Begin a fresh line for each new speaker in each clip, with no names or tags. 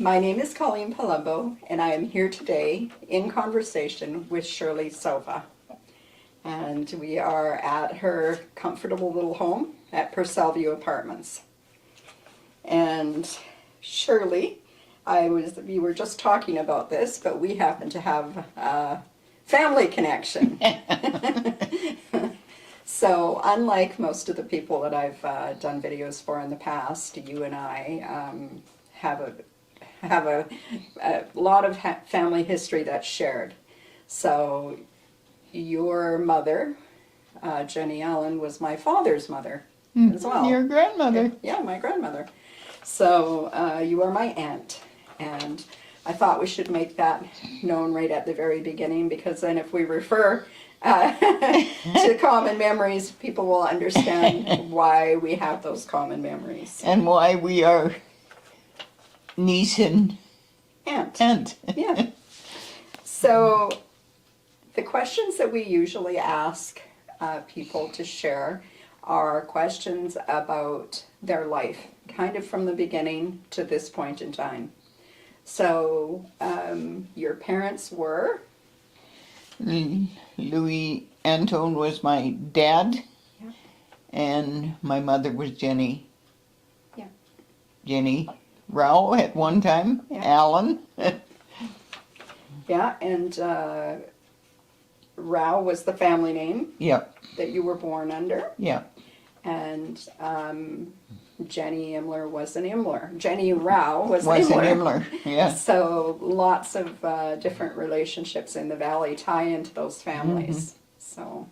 My name is Colleen Palumbo, and I am here today in conversation with Shirley Sova. And we are at her comfortable little home at Purcell View Apartments. And Shirley, we were just talking about this, but we happen to have a family connection. So unlike most of the people that I've done videos for in the past, you and I have a lot of family history that's shared. So your mother, Jenny Allen, was my father's mother as well.
Your grandmother.
Yeah, my grandmother. So you are my aunt, and I thought we should make that known right at the very beginning, because then if we refer to common memories, people will understand why we have those common memories.
And why we are niece and
Aunt. Yeah. So the questions that we usually ask people to share are questions about their life, kind of from the beginning to this point in time. So your parents were?
Louis Antone was my dad,
Yeah.
and my mother was Jenny.
Yeah.
Jenny Rao at one time,
Yeah.
Allen.
Yeah, and Rao was the family name
Yep,
that you were born under,
yep.
and Jenny Imler was an Imler. Jenny Rao was
Was
an
an
Imler.
Imler, yeah.
So lots of different relationships in the valley tie into those families. So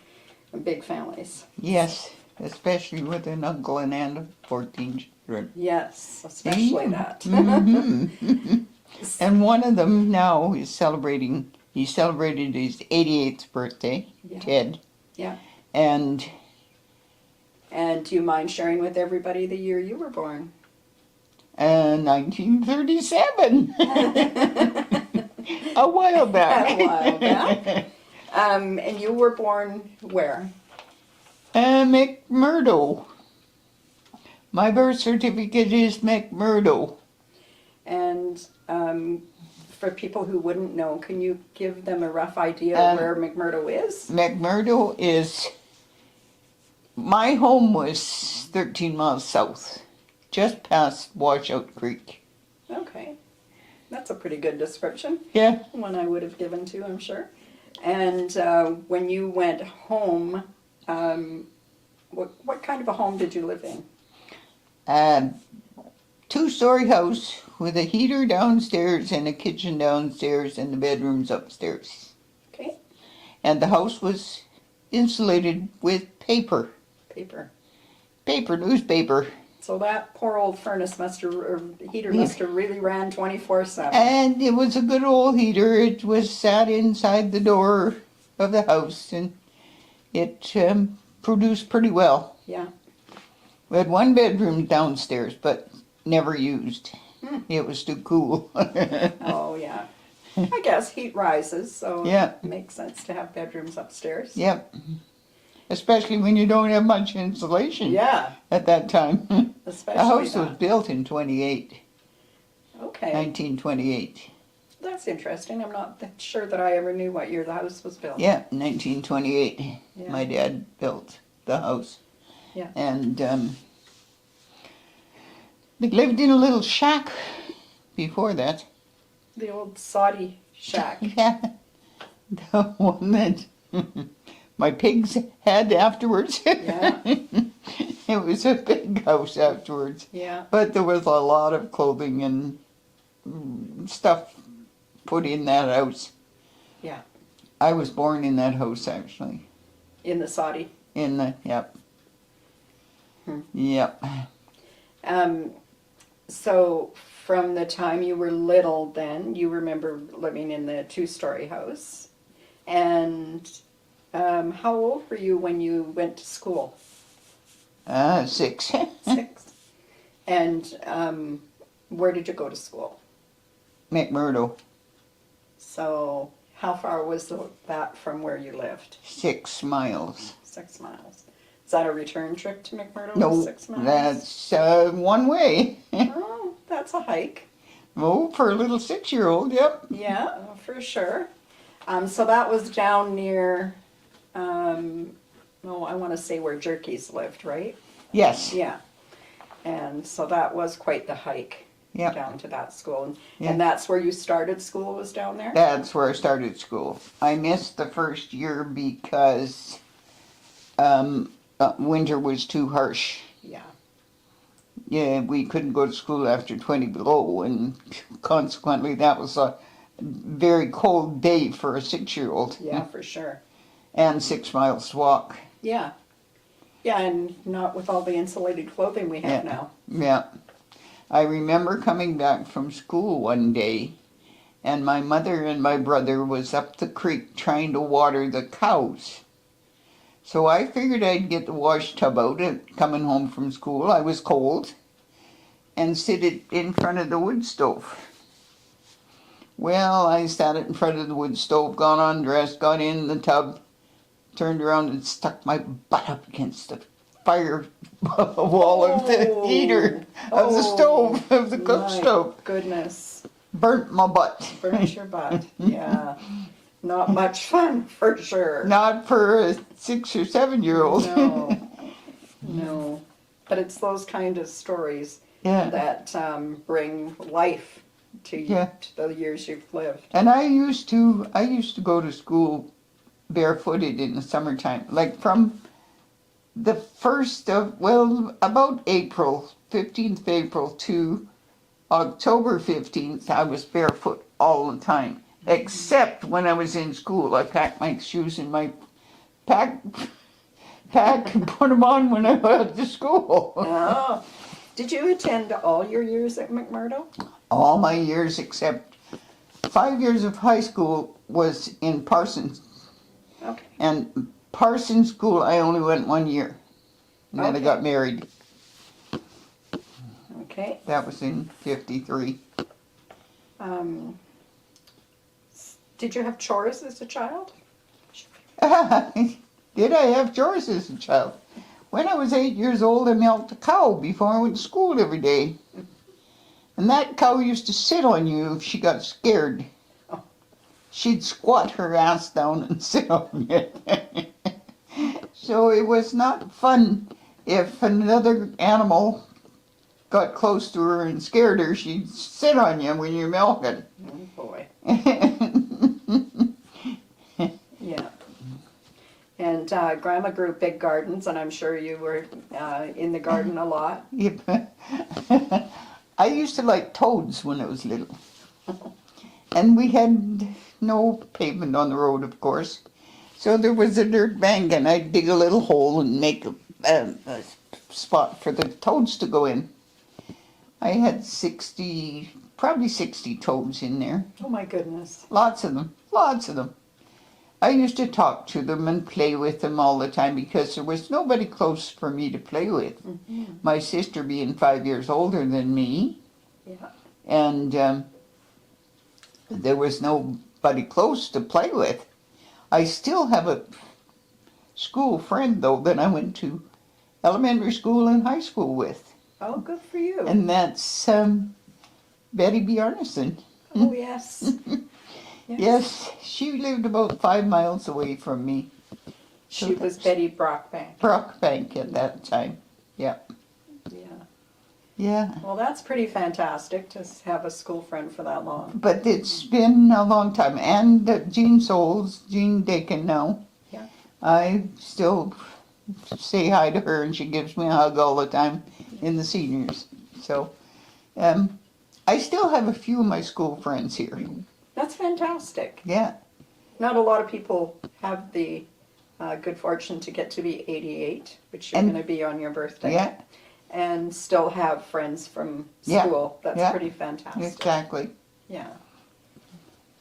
big families.
Yes, especially with an uncle and aunt of 14 children.
Yes, especially that.
And one of them now is he celebrated his 88th birthday,
Yeah.
Ted.
Yeah.
And
And do you mind sharing with everybody the year you were born?
1937. A while back.
A while back. And you were born where?
McMurdo. My birth certificate is McMurdo.
And for people who wouldn't know, can you give them a rough idea of where McMurdo is?
McMurdo is... My home was 13 miles south, just past Washout Creek.
Okay. That's a pretty good description.
Yeah.
One I would have given to, I'm sure. And when you went home, what kind of a home did you live in?
Two-story house with a heater downstairs and a kitchen downstairs and the bedrooms upstairs.
Okay.
And the house was insulated with paper. Newspaper.
So that poor old furnace heater must have really ran 24/7.
And it was a good old heater. It was sat inside the door of the house, and it produced pretty well.
Yeah.
We had one bedroom downstairs, but never used. It was too cool.
Oh, yeah. I guess heat rises, so
Yeah.
it makes sense to have bedrooms upstairs.
Yep. Especially when you don't have much insulation.
Yeah.
At that time.
Especially
The house
that.
was built in 28.
Okay.
1928.
That's interesting. I'm not sure that I ever knew what year the house was built.
Yeah, 1928.
Yeah.
My dad built the house.
Yeah.
And they lived in a little shack before that.
The old soddy shack.
Yeah. The one that my pigs had afterwards.
Yeah.
It was a big house afterwards.
Yeah.
But there was a lot of clothing and stuff put in that house.
Yeah.
I was born in that house, actually.
In the soddy.
Yep. Yep.
So from the time you were little then, you remember living in the two-story house. And how old were you when you went to school?
6.
6. And where did you go to school?
McMurdo.
So how far was that from where you lived?
6 miles.
6 miles. Is that a return trip to McMurdo?
No,
6 miles?
that's one way.
Oh, that's a hike.
Oh, for a little 6-year-old, yep.
Yeah, for sure. So that was down near, I want to say where Jerky's lived, right?
Yes.
Yeah. And so that was quite the hike
Yep.
down to that school. And,
Yeah.
and that's where you started school, was down there?
That's where I started school. I missed the first year because winter was too harsh.
Yeah.
Yeah, we couldn't go to school after 20 below, and consequently, that was a very cold day for a 6-year-old.
Yeah, for sure.
And 6 miles to walk.
Yeah. Yeah, and not with all the insulated clothing we have
Yeah.
now.
Yeah. I remember coming back from school one day, and my mother and my brother was up the creek trying to water the cows. So I figured I'd get the wash tub out and coming home from school. I was cold, and sit it in front of the wood stove. Well, I sat it in front of the wood stove, got undressed, got in the tub, turned around and stuck my butt up against the fire wall of the heater of the stove, of the cook stove.
Goodness.
Burnt my butt.
Burnt your butt. Yeah. Not much fun, for sure.
Not for a 6 or 7-year-old.
No. No. But it's those kind of stories
Yeah.
that bring life to you,
Yeah.
to the years you've lived.
And I used to go to school barefooted in the summertime, like from the first of, well, about April, 15th of April to October 15th, I was barefoot all the time, except when I was in school. I packed my shoes in my pack and put them on when I went to school.
Oh. Did you attend all your years at McMurdo?
All my years except 5 years of high school was in Parsons.
Okay.
And Parsons School, I only went 1 year. And then I
Okay.
got married.
Okay.
That was in 53.
Did you have chores as a child?
Did I have chores as a child? When I was 8 years old, I milked a cow before I went to school every day. And that cow used to sit on you if she got scared.
Oh.
She'd squat her ass down and sit on you. So it was not fun. If another animal got close to her and scared her, she'd sit on you when you're milking.
Oh boy. Yeah. And Grandma grew big gardens, and I'm sure you were in the garden a lot.
Yep. I used to like toads when I was little. And we had no pavement on the road, of course. So there was a dirt bank, and I'd dig a little hole and make a spot for the toads to go in. I had probably 60 toads in there.
Oh my goodness.
Lots of them, lots of them. I used to talk to them and play with them all the time because there was nobody close for me to play with.
Mm-hmm.
My sister being 5 years older than me,
Yeah.
and there was nobody close to play with. I still have a school friend, though, that I went to elementary school and high school with.
Oh, good for you.
And that's Betty Bjarnason.
Oh, yes.
Yes, she lived about 5 miles away from me.
She was Betty Brockbank.
Brockbank at that time. Yeah.
Yeah.
Yeah.
Well, that's pretty fantastic to have a school friend for that long.
But it's been a long time. And Jean Dakin now.
Yeah.
I still say hi to her, and she gives me a hug all the time in the seniors. So I still have a few of my school friends here.
That's fantastic.
Yeah.
Not a lot of people have the good fortune to get to be 88, which you're
And-
going to be on your birthday.
Yeah.
And still have friends from
Yeah.
school. That's
Yeah.
pretty fantastic.
Exactly.
Yeah.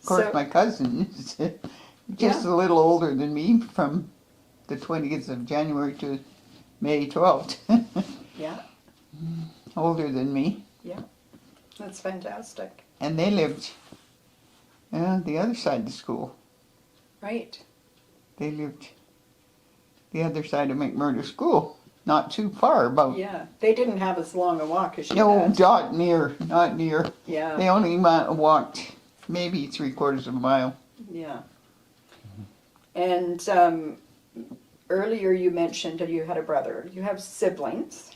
Of course,
So-
my cousin is just a little older than me, from the 20th of January to May 12th.
Yeah.
Older than me.
That's fantastic.
And they lived the other side of the school.
Right.
They lived the other side of McMurdo School. not too far. About
Yeah, they didn't have as long a walk as you
no,
had.
not near.
Yeah,
They only walked maybe 3/4 of a mile.
yeah. And earlier you mentioned that you had a brother. You have siblings.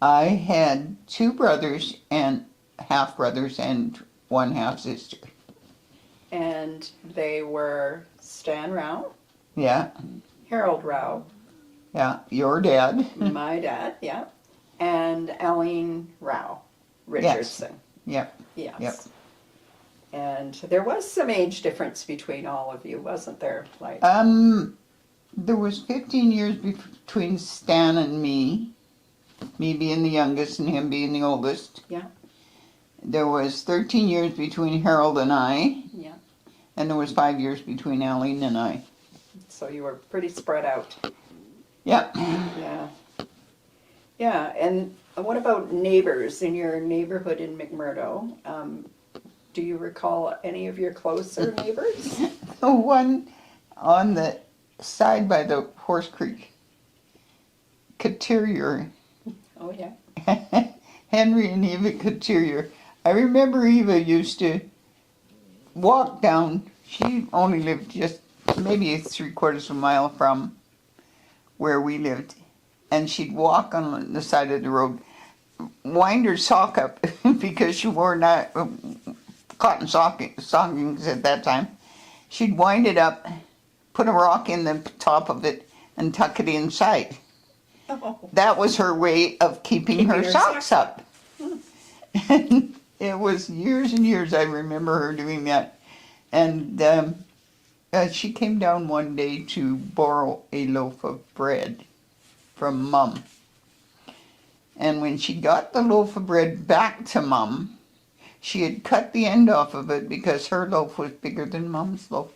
I had 2 brothers and half brothers and 1 half sister.
And they were Stan Rao,
Yeah,
Harold Rao,
yeah. Your dad.
my dad, yeah, and Aline Rao Richardson.
Yep.
Yes.
Yep.
And there was some age difference between all of you, wasn't there? Like,
There was 15 years between Stan and me being the youngest and him being the oldest.
Yeah.
There was 13 years between Harold and I.
Yeah.
And there was 5 years between Aline and I.
So you were pretty spread out.
Yep.
Yeah. Yeah. And what about neighbors in your neighborhood in McMurdo? Do you recall any of your closer neighbors?
One on the side by the Horse Creek. Couturier.
Oh, yeah.
Henry and Eva Couturier. I remember Eva used to walk down. She only lived just maybe 3/4 of a mile from where we lived. And she'd walk on the side of the road, wind her sock up because she wore not cotton stockings at that time. She'd wind it up, put a rock in the top of it, and tuck it inside.
Oh.
That was her way of keeping her socks up. And it was years and years I remember her doing that. And she came down one day to borrow a loaf of bread from Mum. And when she got the loaf of bread back to Mum, she had cut the end off of it because her loaf was bigger than Mum's loaf.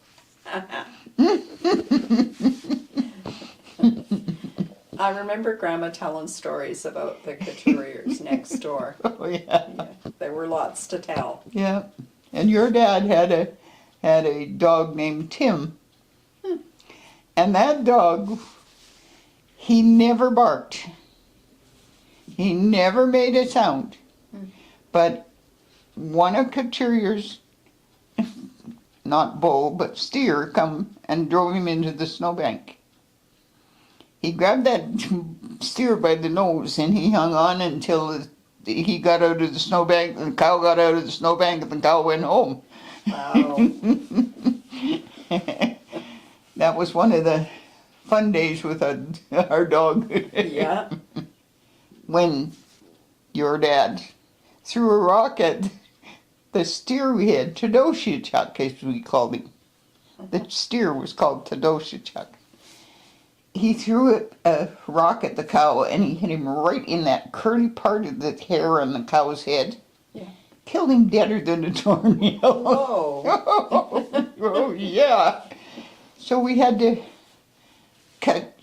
I remember Grandma telling stories about the couturiers next door.
Oh yeah.
Yeah, there were lots to tell.
Yeah. And your dad had a dog named Tim. And that dog, he never barked. He never made a sound. But one of Couturier's, not bull, but steer, come and drove him into the snowbank. He grabbed that steer by the nose and he hung on until he got out of the snowbank, and the cow got out of the snowbank, and the cow went home.
Wow.
That was one of the fun days with our dog.
Yeah.
When your dad threw a rock at the steer we had, Chuck, as we called him. The steer was called Chuck. He threw a rock at the cow and he hit him right in that curly part of the hair on the cow's head.
Yeah.
Killed him deader than a tornado.
Whoa.
Oh, yeah. So we had to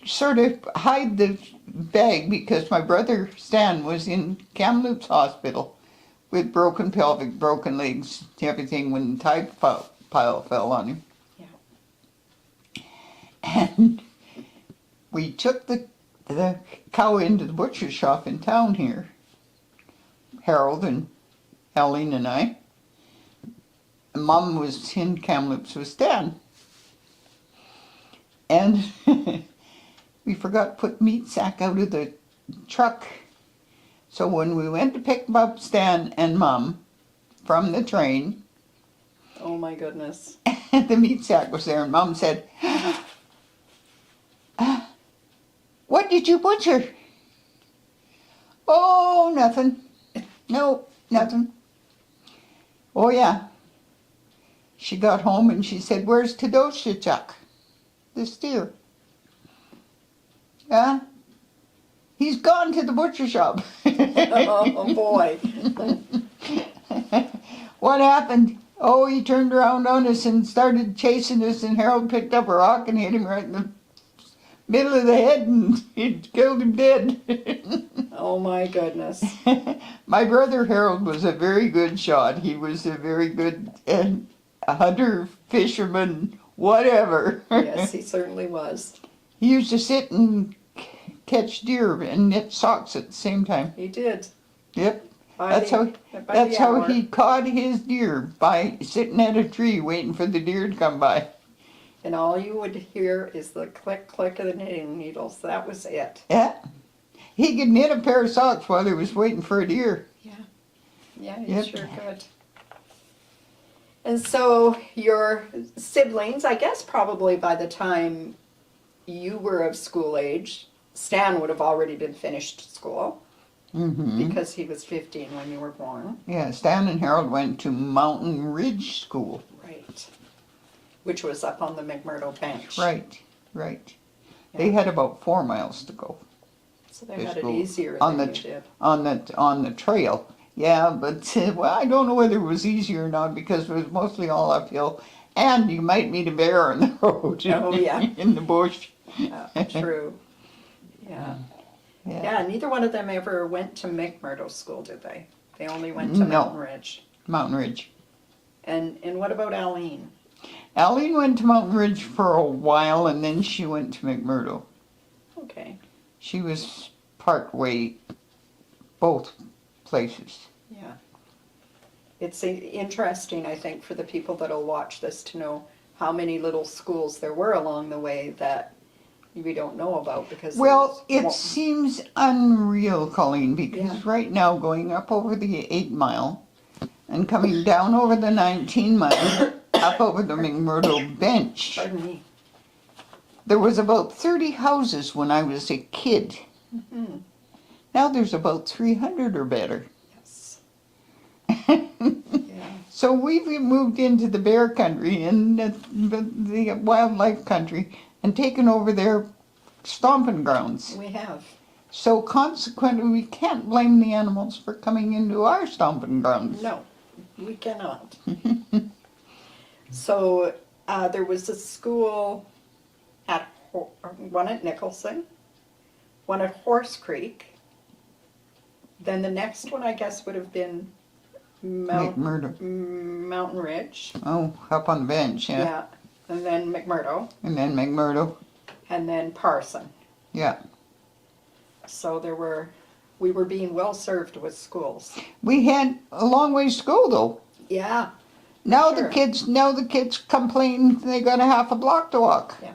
sort of hide the bag because my brother Stan was in Kamloops Hospital with broken pelvic, broken legs, everything when the tide pile fell on him.
Yeah.
And we took the cow into the butcher shop in town here. Harold and Aline and I. Mum was in Kamloops with Stan. And we forgot to put meat sack out of the truck. So when we went to pick up Stan and Mum from the train,
Oh my goodness.
the meat sack was there and Mum said, "What did you butcher?" "Oh, nothing. No, nothing." Oh yeah. She got home and she said, "Where's Chuck, the steer?" "Huh? He's gone to the butcher shop."
Oh boy.
What happened? Oh, he turned around on us and started chasing us, and Harold picked up a rock and hit him right in the middle of the head, and it killed him dead.
Oh my goodness.
My brother Harold was a very good shot. He was a very good hunter, fisherman, whatever.
Yes, he certainly was.
He used to sit and catch deer and knit socks at the same time.
He did.
Yep.
By
That's
the-
how
by
that's
the
how
hour.
he caught his deer, by sitting at a tree waiting for the deer to come by.
And all you would hear is the click, click of the knitting needles. That was it.
Yeah. He could knit a pair of socks while he was waiting for a deer.
Yeah, you
Yep.
sure could. And so your siblings, I guess probably by the time you were of school age, Stan would have already been finished school
Mm-hmm.
because he was 15 when you were born.
Yeah, Stan and Harold went to Mountain Ridge School.
Right. Which was up on the McMurdo bench.
Right.
Yeah.
They had about 4 miles to go
So they
to
had it
school.
easier
on
than
the
you did.
on the trail. Yeah, but well, I don't know whether it was easier or not because it was mostly all uphill, and you might meet a bear on the road.
Oh, yeah.
In the bush.
True. Yeah. Yeah, neither one of them ever went to McMurdo School, did they? They only went to
No.
Mountain Ridge.
Mountain Ridge.
And what about Aline?
Aline went to Mountain Ridge for a while, and then she went to McMurdo.
Okay.
She was part way both places.
Yeah. It's interesting, I think, for the people that'll watch this to know how many little schools there were along the way that we don't know about because
Well,
there's
it
more-
seems unreal, Colleen, because
Yeah.
right now going up over the 8 mile and coming down over the 19 mile, up over the McMurdo bench,
Pardon me.
there was about 30 houses when I was a kid.
Mhm.
Now there's about 300 or better.
Yes. Yeah.
So we've moved into the bear country and the wildlife country and taken over their stomping grounds.
We have.
So consequently, we can't blame the animals for coming into our stomping grounds.
No, we cannot. So there was a school at one at Nicholson, one at Horse Creek. Then the next one, I guess, would have been
McMurdo.
Mountain Ridge.
Oh, up on the bench, yeah.
Yeah. And then McMurdo.
And then McMurdo.
And then Parson.
Yeah.
So we were being well served with schools.
We had a long ways to go though.
Yeah.
Now
Sure.
the kids complain they got a half a block to walk.
Yeah.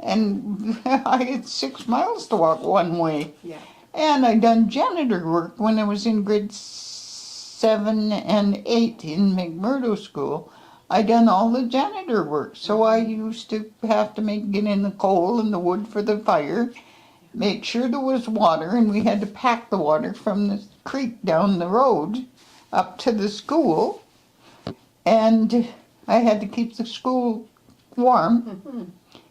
And I had 6 miles to walk one way.
Yeah.
And I done janitor work when I was in grade 7 and 8 in McMurdo School. I done all the janitor work, so I used to have to get in the coal and the wood for the fire, make sure there was water, and we had to pack the water from the creek down the road up to the school, and I had to keep the school warm,
Mm-hmm.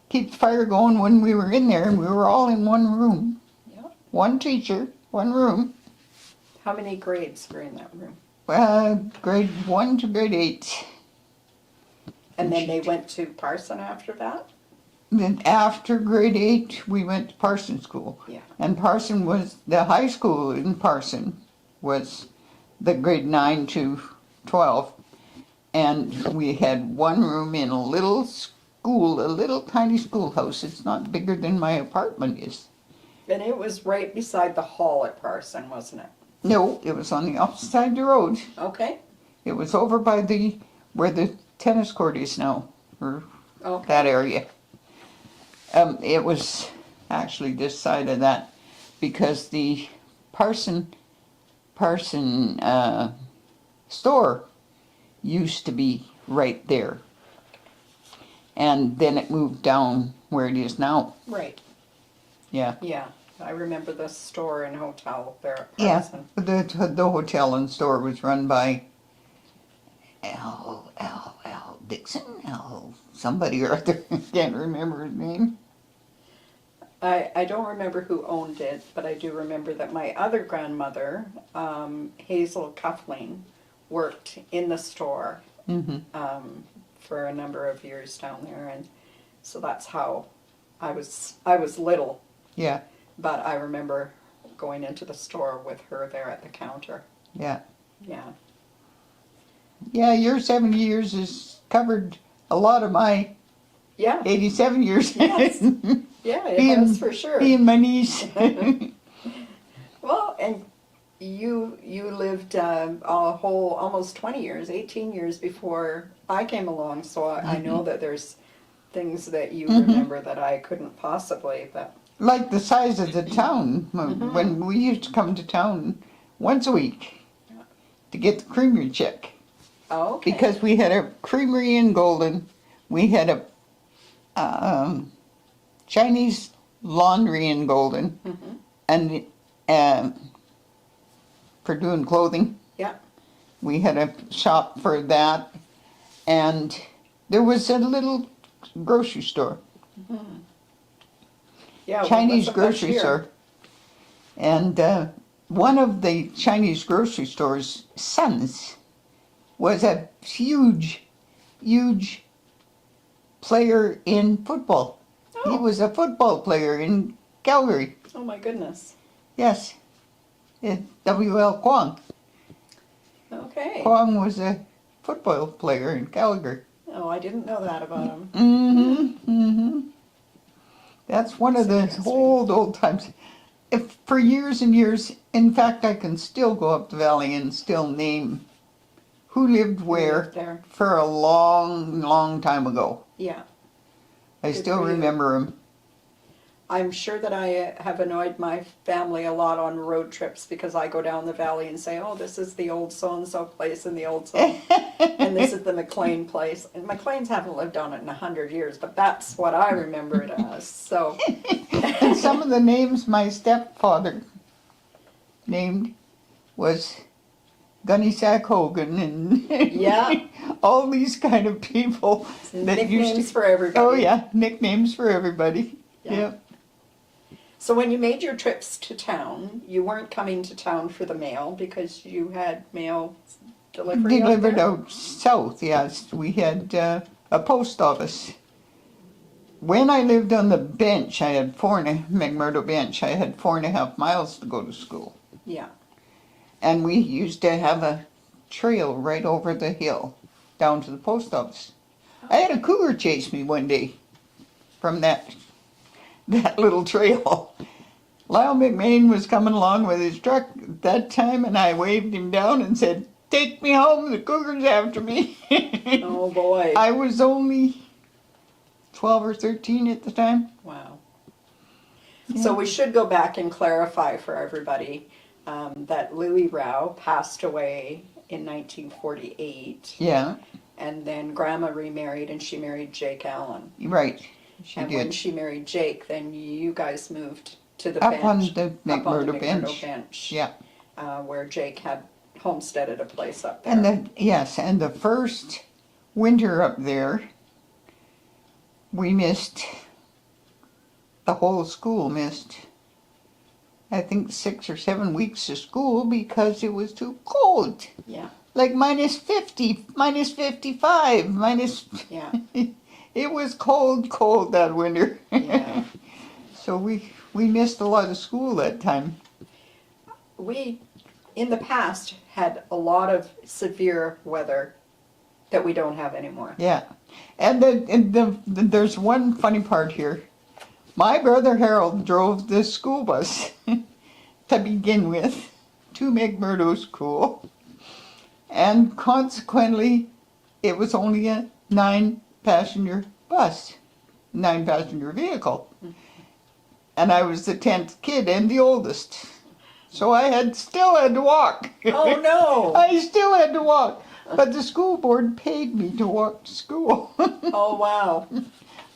keep the fire going when we were in there, and we were all in one room.
Yeah.
One teacher, one room.
How many grades were in that room?
Grade 1 to grade 8.
And then they went to Parson after that?
Then after grade 8, we went to Parson School.
Yeah.
And Parson was, the high school in Parson was the grade 9 to 12. And we had one room in a little school, a little tiny schoolhouse. It's not bigger than my apartment is.
And it was right beside the hall at Parson, wasn't it?
No, it was on the opposite side of the road.
Okay.
It was over by where the tennis court is now, or
Okay.
that area. It was actually this side of that because the Parson store used to be right there. And then it moved down where it is now.
Right.
Yeah.
Yeah. I remember the store and hotel there at
Yeah,
Parson.
the hotel and store was run by L. Dixon, somebody or other. Can't remember his name.
I don't remember who owned it, but I do remember that my other grandmother, Hazel Cuffling, worked in the store
Mm-hmm.
for a number of years down there, and so that's how I was little,
Yeah,
but I remember going into the store with her there at the counter.
yeah.
Yeah.
Yeah, your 70 years has covered a lot of my
Yeah.
87 years.
Yes. Yeah, it
Being-
has for sure.
Being my niece.
Well, and you lived a whole almost 20 years, 18 years before I came along, so I know that there's things that you remember that I couldn't possibly, but
Like the size of the town. When we used to come to town once a week to get the creamery check.
oh, okay.
Because we had a creamery in Golden. We had a Chinese laundry in Golden. And for doing clothing.
Yeah.
We had a shop for that. And there was a little grocery store.
Yeah, well,
Chinese
wasn't much
grocery
here.
store. And one of the Chinese grocery store's sons was a huge player in football. He
Oh.
was a football player in Calgary.
Oh my goodness.
Yes. W.L. Kwong.
Okay.
Kwong was a football player in Calgary.
Oh, I didn't know that about him.
That's one of the
Interesting.
old times. If for years and years, in fact, I can still go up the valley and still name who lived where
lived there.
for a long time ago.
Yeah.
I
Good
still
for you.
remember him.
I'm sure that I have annoyed my family a lot on road trips because I go down the valley and say, oh, this is the old so-and-so place and the old so and this is the McLean place. And McLean's haven't lived on it in 100 years, but that's what I remember it as. So,
And some of the names my stepfather named was Gunnysack Hogan and
Yeah.
all these kind of people that used
nicknames
to.
for everybody.
Oh yeah, nicknames for everybody.
Yeah.
Yep.
So when you made your trips to town, you weren't coming to town for the mail because you had mail delivery
Delivered
there?
out south, yes. We had a post office. When I lived on the bench, McMurdo bench, I had 4.5 miles to go to school.
Yeah.
And we used to have a trail right over the hill down to the post office. I had a cougar chase me one day from that little trail. Lyle McMahon was coming along with his truck at that time, and I waved him down and said, "Take me home, the cougar's after me."
Oh boy.
I was only 12 or 13 at the time.
Wow. So we should go back and clarify for everybody that Louis Rao passed away in 1948,
Yeah,
and then Grandma remarried and she married Jake Allen.
right. She
And when
did.
she married Jake, then you guys moved to the
Up
bench.
on the
up on the
McMurdo
McMurdo
bench. Yeah.
where Jake had homesteaded a place up there.
And the first winter up there, we missed, the whole school missed, I think 6 or 7 weeks of school because it was too cold.
Yeah.
Like minus 50, minus 55, minus,
Yeah.
it was cold that winter.
Yeah.
So we missed a lot of school that time.
We, in the past, had a lot of severe weather that we don't have anymore.
Yeah, and there's one funny part here. My brother Harold drove this school bus to begin with to McMurdo School, and consequently, it was only a 9-passenger bus, 9-passenger vehicle, and I was the 10th kid and the oldest, so I still had to walk.
Oh no!
I still had to walk. But the school board paid me to walk to school.
Oh wow!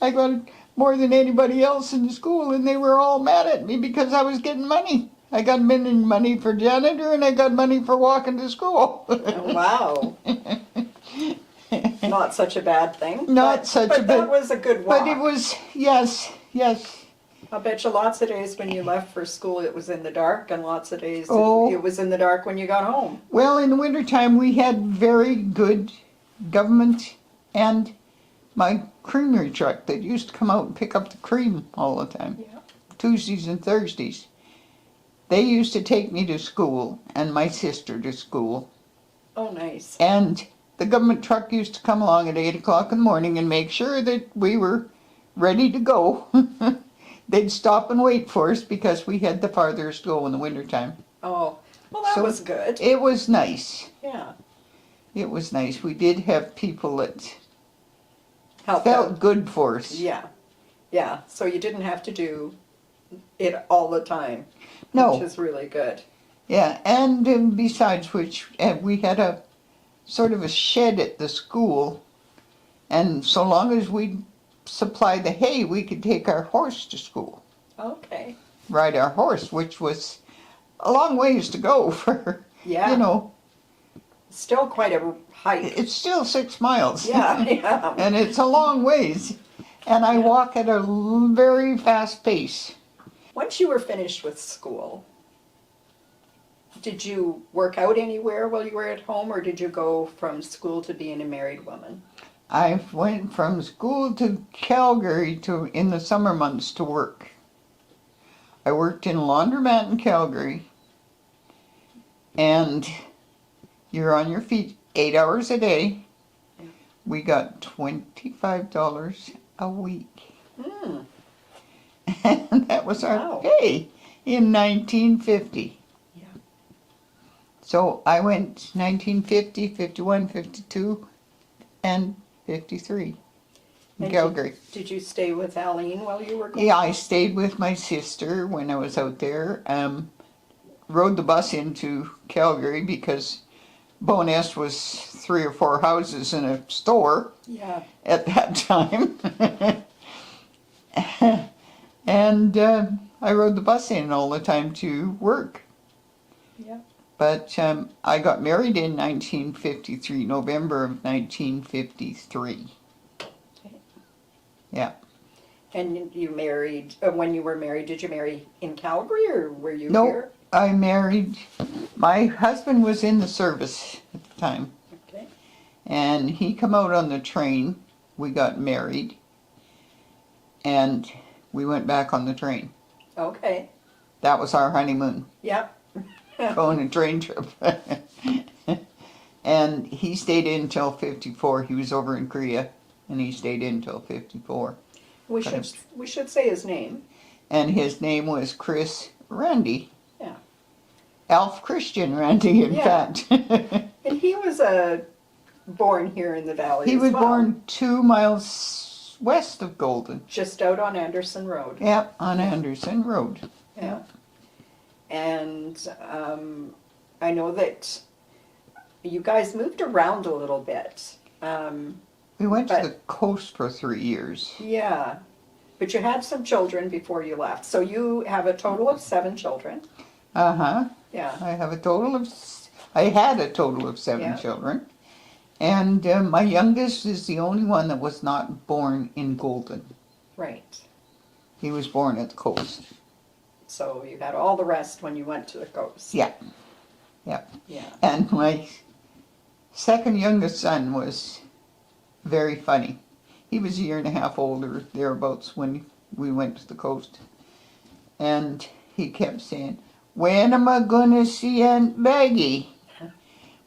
I got more than anybody else in the school, and they were all mad at me because I was getting money. I got money for janitor, and I got money for walking to school.
Oh, wow! Not such a bad thing.
Not
but,
such
but
a
that
bad-
was a good walk.
But it was, yes.
I bet you lots of days when you left for school it was in the dark, and lots of days
Oh.
it was in the dark when you got home.
Well, in the wintertime, we had very good government and my creamery truck that used to come out and pick up the cream all the time.
Yeah.
Tuesdays and Thursdays. They used to take me to school and my sister to school.
Oh, nice.
And the government truck used to come along at 8 o'clock in the morning and make sure that we were ready to go. They'd stop and wait for us because we had the farthest to go in the wintertime.
Oh, well, that
So
was good.
It was nice.
Yeah.
It was nice. We did have people that
Helped
felt
out.
good for us.
Yeah. Yeah. So you didn't have to do it all the time.
No.
Which is really good.
Yeah, and besides which, we had a sort of a shed at the school, and so long as we supplied the hay, we could take our horse to school,
Okay.
ride our horse, which was a long ways to go for,
Yeah.
you know,
Still quite a hike.
it's still 6 miles.
Yeah. Yeah.
And it's a long ways, and I walk at a very fast pace.
Once you were finished with school, did you work out anywhere while you were at home, or did you go from school to being a married woman?
I went from school to Calgary in the summer months to work. I worked in a laundromat in Calgary, and you're on your feet 8 hours a day. We got $25 a week.
Hmm.
And that was our
Wow.
pay in 1950.
Yeah.
So I went 1950, 51, 52, and 53 in
And
Calgary.
Did you stay with Aline while you were gone?
Yeah, I stayed with my sister when I was out there. Rode the bus into Calgary because Bowness was 3 or 4 houses and a store
Yeah.
at that time. And I rode the bus in all the time to work.
Yeah.
But I got married in 1953, November of 1953.
Okay.
Yeah.
And you married, when you were married, did you marry in Calgary or were you
No,
here?
I married, my husband was in the service at the time,
Okay.
and he come out on the train. We got married, and we went back on the train.
Okay.
That was our honeymoon,
Yep.
going a train trip. And he stayed in till 54. He was over in Korea, and he stayed in till 54.
We should say his name.
And his name was Chris Randy.
Yeah.
Alf Christian Randy, in
Yeah.
fact.
And he was born here in the valley
He
as
was
well.
born 2 miles west of Golden.
Just out on Anderson Road.
Yep, on Anderson Road.
Yeah. And I know that you guys moved around a little bit.
We went
But-
to the coast for 3 years.
Yeah. But you had some children before you left. So you have a total of 7 children.
Uh-huh.
Yeah.
I had a total of 7
Yeah.
children. And my youngest is the only one that was not born in Golden.
Right.
He was born at the coast.
So you had all the rest when you went to the coast.
Yeah.
Yeah.
And my second youngest son was very funny. He was a year and a half older, thereabouts, when we went to the coast. And he kept saying, "When am I gonna see Aunt Maggie?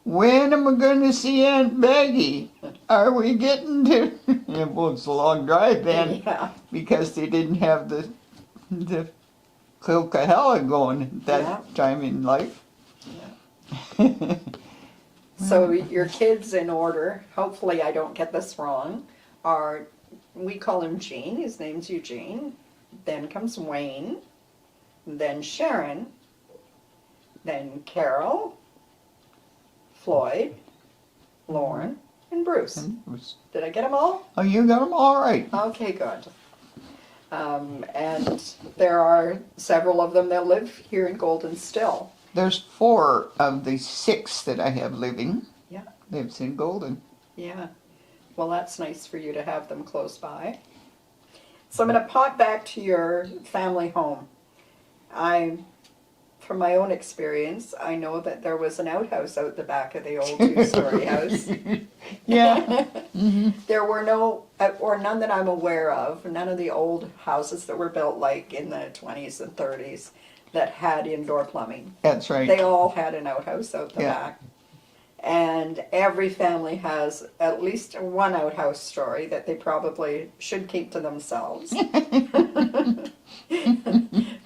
When am I gonna see Aunt Maggie? Are we getting to..." It was a long drive then,
Yeah.
because they didn't have the Coca-Cola going at that
Yeah.
time in life.
So your kids in order, hopefully I don't get this wrong, are, we call him Gene, his name's Eugene, then comes Wayne, then Sharon, then Carol, Floyd, Lauren, and Bruce.
And it was,
Did I get them all?
oh, you got them all right.
Okay, good. And there are several of them that live here in Golden still.
There's 4 of the 6 that I have living.
Yeah.
Lives in Golden.
Yeah. Well, that's nice for you to have them close by. So I'm going to pop back to your family home. From my own experience, I know that there was an outhouse out the back of the old 2-story house.
Yeah.
There were no, or none that I'm aware of, none of the old houses that were built like in the 20s and 30s that had indoor plumbing.
That's right.
They all had an outhouse out the
Yeah.
back. And every family has at least one outhouse story that they probably should keep to themselves.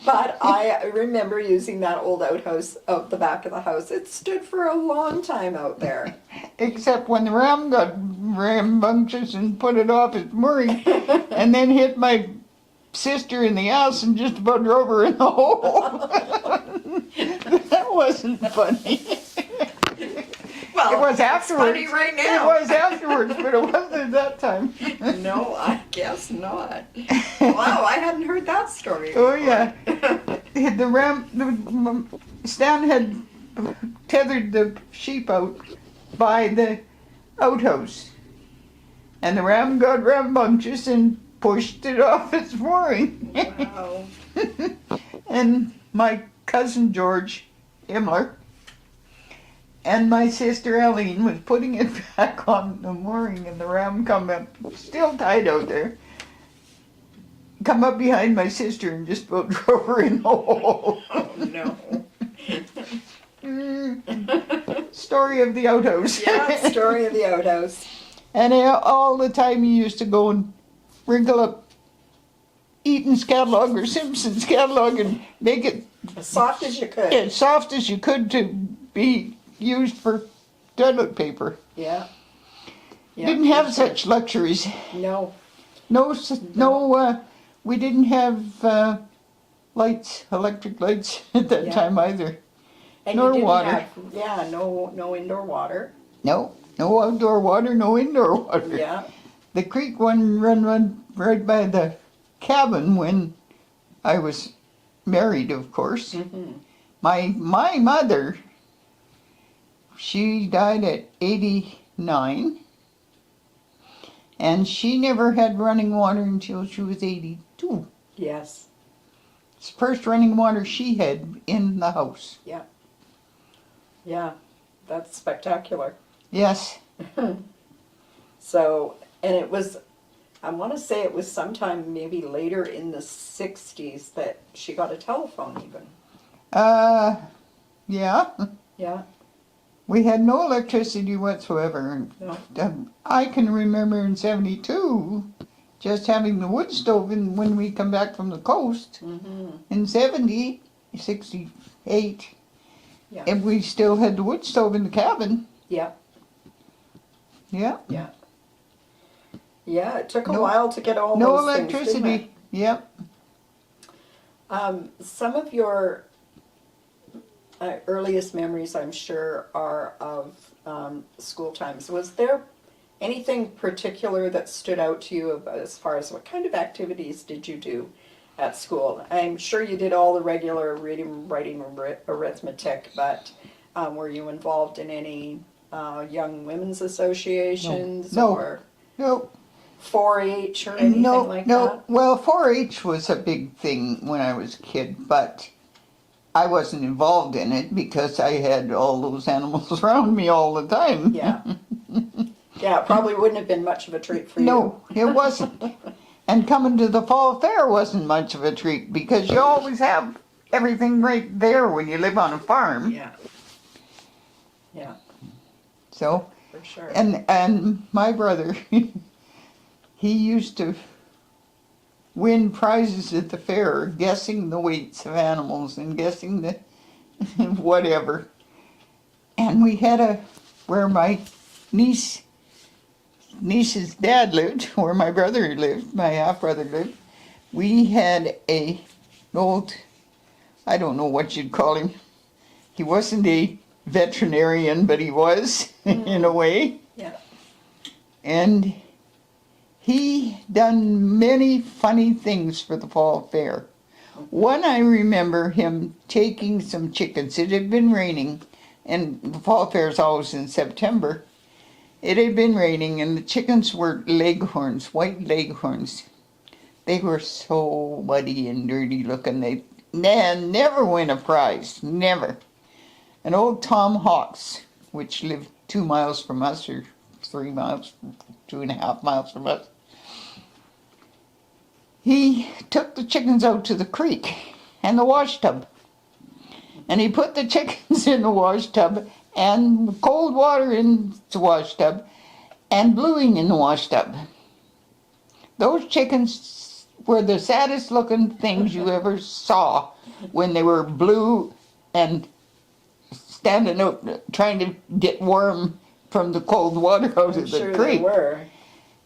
But I remember using that old outhouse out the back of the house. It stood for a long time out there.
Except when the ram got rambunctious and put it off its mooring and then hit my sister in the ass and just about drove her in the hole. That wasn't funny.
Well,
It was afterwards.
It's funny right now.
It was afterwards, but it wasn't at that time.
No, I guess not. Wow, I hadn't heard that story.
Oh yeah. Stan had tethered the sheep out by the outhouse, and the ram got rambunctious and pushed it off its mooring.
Wow.
And my cousin George Himmler and my sister Eileen was putting it back on the mooring, and the ram come up, still tied out there, come up behind my sister and just about drove her in the hole.
Oh no.
Story of the outhouse.
Yeah, story of the outhouse.
And all the time he used to go and wrinkle up Eaton's catalog or Simpson's catalog and make it
As soft as you could.
as soft as you could to be used for toilet paper.
Yeah. Yeah,
Didn't have
for sure.
such luxuries.
No.
No, we didn't have lights, electric lights at that
Yeah.
time either.
And
Nor
you didn't
water.
have, no indoor water.
No outdoor water, no indoor water.
Yeah.
The creek one run right by the cabin when I was married, of course.
Mm-hmm.
My mother, she died at 89, and she never had running water until she was 82.
Yes.
It's the first running water she had in the house.
Yeah. That's spectacular.
Yes.
So, and it was, I want to say it was sometime maybe later in the 60s that she got a telephone even.
Yeah.
Yeah.
We had no electricity whatsoever.
No.
I can remember in 72 just having the wood stove when we come back from the coast.
Mm-hmm.
In 70, 68,
Yeah.
and we still had the wood stove in the cabin.
Yeah.
Yeah.
Yeah. Yeah, it took a
No-
while to get all
No
those things, didn't
electricity. Yep.
it? Some of your earliest memories, I'm sure, are of school times. Was there anything particular that stood out to you as far as what kind of activities did you do at school? I'm sure you did all the regular reading, writing, arithmetic, but were you involved in any young women's associations
No.
or
No.
4-H or anything
No.
like
No.
that?
Well, 4-H was a big thing when I was a kid, but I wasn't involved in it because I had all those animals around me all the time.
Yeah. Yeah, it probably wouldn't have been much of a treat for you.
No, it wasn't. And coming to the fall fair wasn't much of a treat because you always have everything right there when you live on a farm.
Yeah. Yeah,
So,
for sure.
and my brother, he used to win prizes at the fair, guessing the weights of animals and guessing the whatever. And we had where my niece's dad lived, where my brother lived, my half-brother lived, we had an old, I don't know what you'd call him. He wasn't a veterinarian, but he was, in a way.
Yeah.
And he done many funny things for the fall fair. One, I remember him taking some chickens. It had been raining, and the fall fair is always in September. It had been raining, and the chickens were leghorns, white leghorns. They were so muddy and dirty looking. They never win a prize, never. And old Tom Hawks, which lived 2 miles from us, or 3 miles, 2.5 miles from us, he took the chickens out to the creek and the wash tub. And he put the chickens in the wash tub and cold water in the wash tub, and bluing in the wash tub. Those chickens were the saddest looking things you ever saw when they were blue and standing out trying to get warm from the cold water out
I'm
of the
sure
creek.
they were.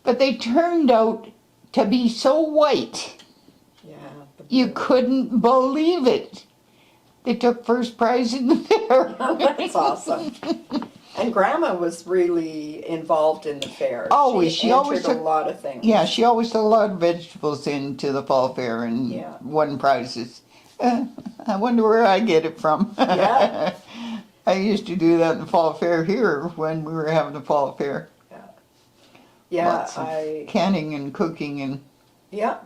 But they turned out to be so white,
Yeah.
you couldn't believe it. They took first prize in the fair.
That's awesome. And Grandma was really involved in the fair.
Always.
She
She always
entered a
took-
lot of things.
Yeah, she always took a lot of vegetables into the fall fair and
Yeah.
won prizes. I wonder where I get it from.
Yeah.
I used to do that in the fall fair here when we were having the fall fair.
Yeah,
Lots of canning and cooking and
yeah.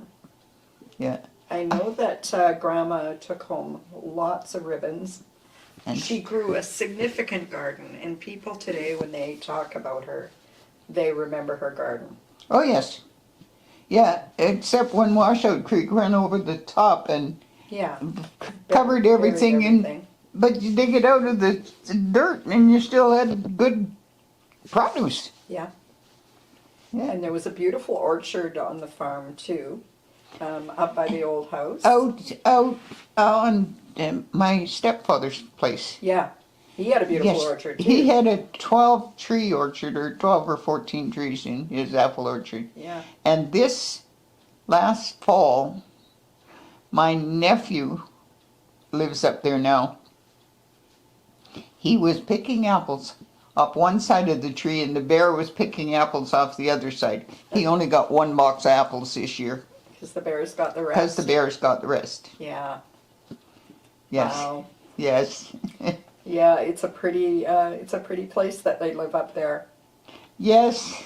yeah.
I know that Grandma took home lots of ribbons.
And
She grew a significant garden, and people today, when they talk about her, they remember her garden.
oh yes, yeah. Except when Washout Creek ran over the top and
Yeah.
covered
Buried
everything in.
everything.
But you dig it out of the dirt and you still had good produce.
Yeah.
Yeah.
And there was a beautiful orchard on the farm too, up by the old house.
Out on my stepfather's place.
Yeah, he had a beautiful
Yes,
orchard too.
he had a 12 tree orchard, or 12 or 14 trees in his apple orchard.
Yeah.
And this last fall, my nephew lives up there now. He was picking apples up one side of the tree, and the bear was picking apples off the other side. He only got one box of apples this year.
Because the bears got the rest.
Because the bears got the rest.
Yeah.
Yes.
Wow.
Yes.
Yeah, it's a pretty place that they live up there.
Yes.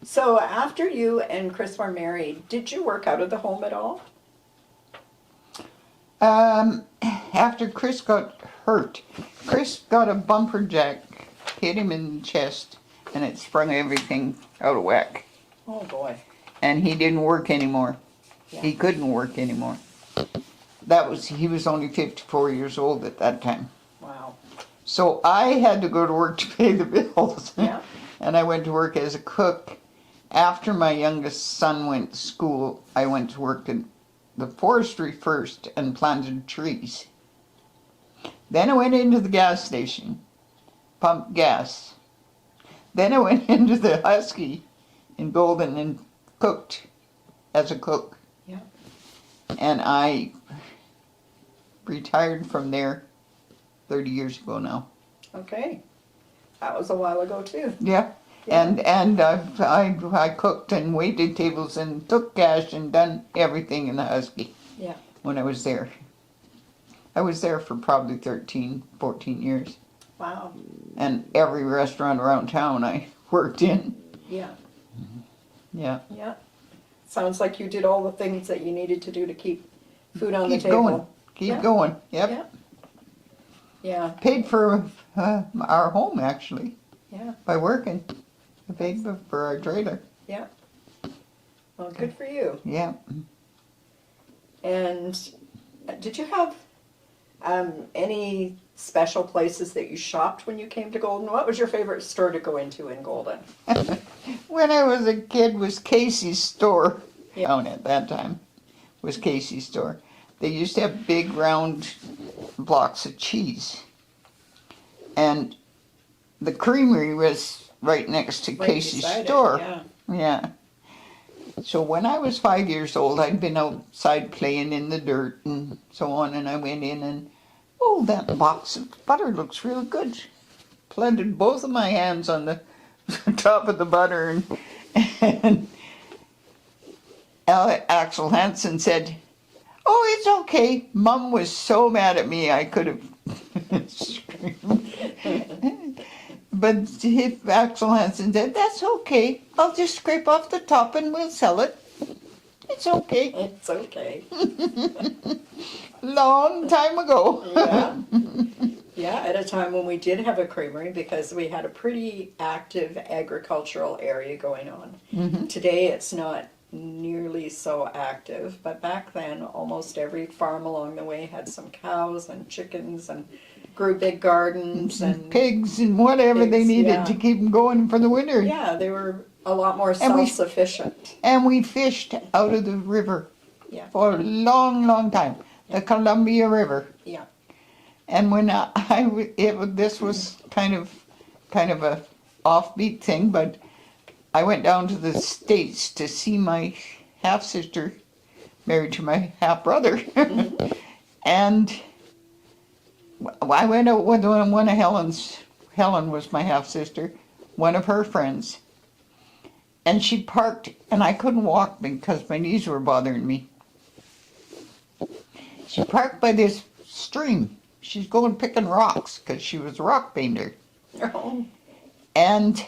So after you and Chris were married, did you work out of the home at all?
After Chris got hurt, Chris got a bumper jack, hit him in the chest, and it sprung everything out of whack.
Oh boy.
And he didn't work anymore.
Yeah.
He couldn't work anymore. He was only 54 years old at that time.
Wow.
So I had to go to work to pay the bills.
Yeah.
And I went to work as a cook. After my youngest son went to school, I went to work in the forestry first and planted trees. Then I went into the gas station, pumped gas. Then I went into the Husky in Golden and cooked as a cook.
Yeah.
And I retired from there 30 years ago now.
Okay. That was a while ago too.
Yeah.
Yeah.
And I cooked and waited tables and took cash and done everything in the Husky.
Yeah.
When I was there. I was there for probably 13, 14 years.
Wow.
And every restaurant around town I worked in.
Yeah.
Yeah.
Yeah. Sounds like you did all the things that you needed to do to keep food on the
Keep
table.
going. Keep
Yeah.
going. Yep.
Yeah. Yeah.
Paid for our home actually
Yeah.
by working. I paid for our trailer.
Yeah. Well, good for you.
Yeah.
And did you have any special places that you shopped when you came to Golden? What was your favorite store to go into in Golden?
When I was a kid was Casey's store.
Yeah.
Down at that time was Casey's store. They used to have big round blocks of cheese. And the creamery was right next to
Right
Casey's
beside it,
store.
yeah.
Yeah. So when I was 5 years old, I'd been outside playing in the dirt and so on, and I went in and, oh, that box of butter looks real good. Planted both of my hands on the top of the butter, and Axel Hansen said, oh, it's okay. Mum was so mad at me I could have screamed. But if Axel Hansen said, that's okay, I'll just scrape off the top and we'll sell it. It's okay.
It's okay.
Long time ago.
Yeah. Yeah, at a time when we did have a creamery because we had a pretty active agricultural area going on.
Mm-hmm.
Today it's not nearly so active, but back then almost every farm along the way had some cows and chickens and grew big gardens and
pigs and whatever they
pigs,
needed
yeah.
to keep them going for the winter.
Yeah, they were a lot more
And we-
self-sufficient.
And we fished out of the river
Yeah,
for a long, long time. The Columbia River.
yeah.
And when this was kind of a offbeat thing, but I went down to the States to see my half sister married to my half brother, and I went out with one of Helen's. Helen was my half sister, one of her friends, and she parked, and I couldn't walk because my knees were bothering me. She parked by this stream. She's going picking rocks because she was a rock painter.
Oh,
And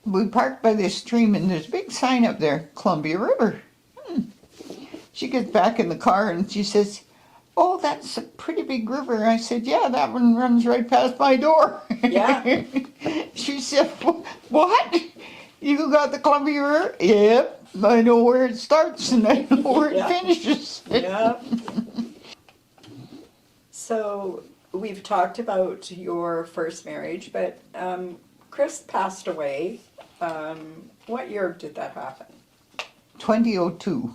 we parked by this stream, and there's a big sign up there, Columbia River. She gets back in the car and she says, "Oh, that's a pretty big river." I said, "Yeah, that one runs right past my door."
Yeah.
She said, "What? You got the Columbia River?" "Yep, I know where it starts and I know where it
Yeah.
finishes."
yeah. So we've talked about your first marriage, but Chris passed away. What year did that happen?
2002.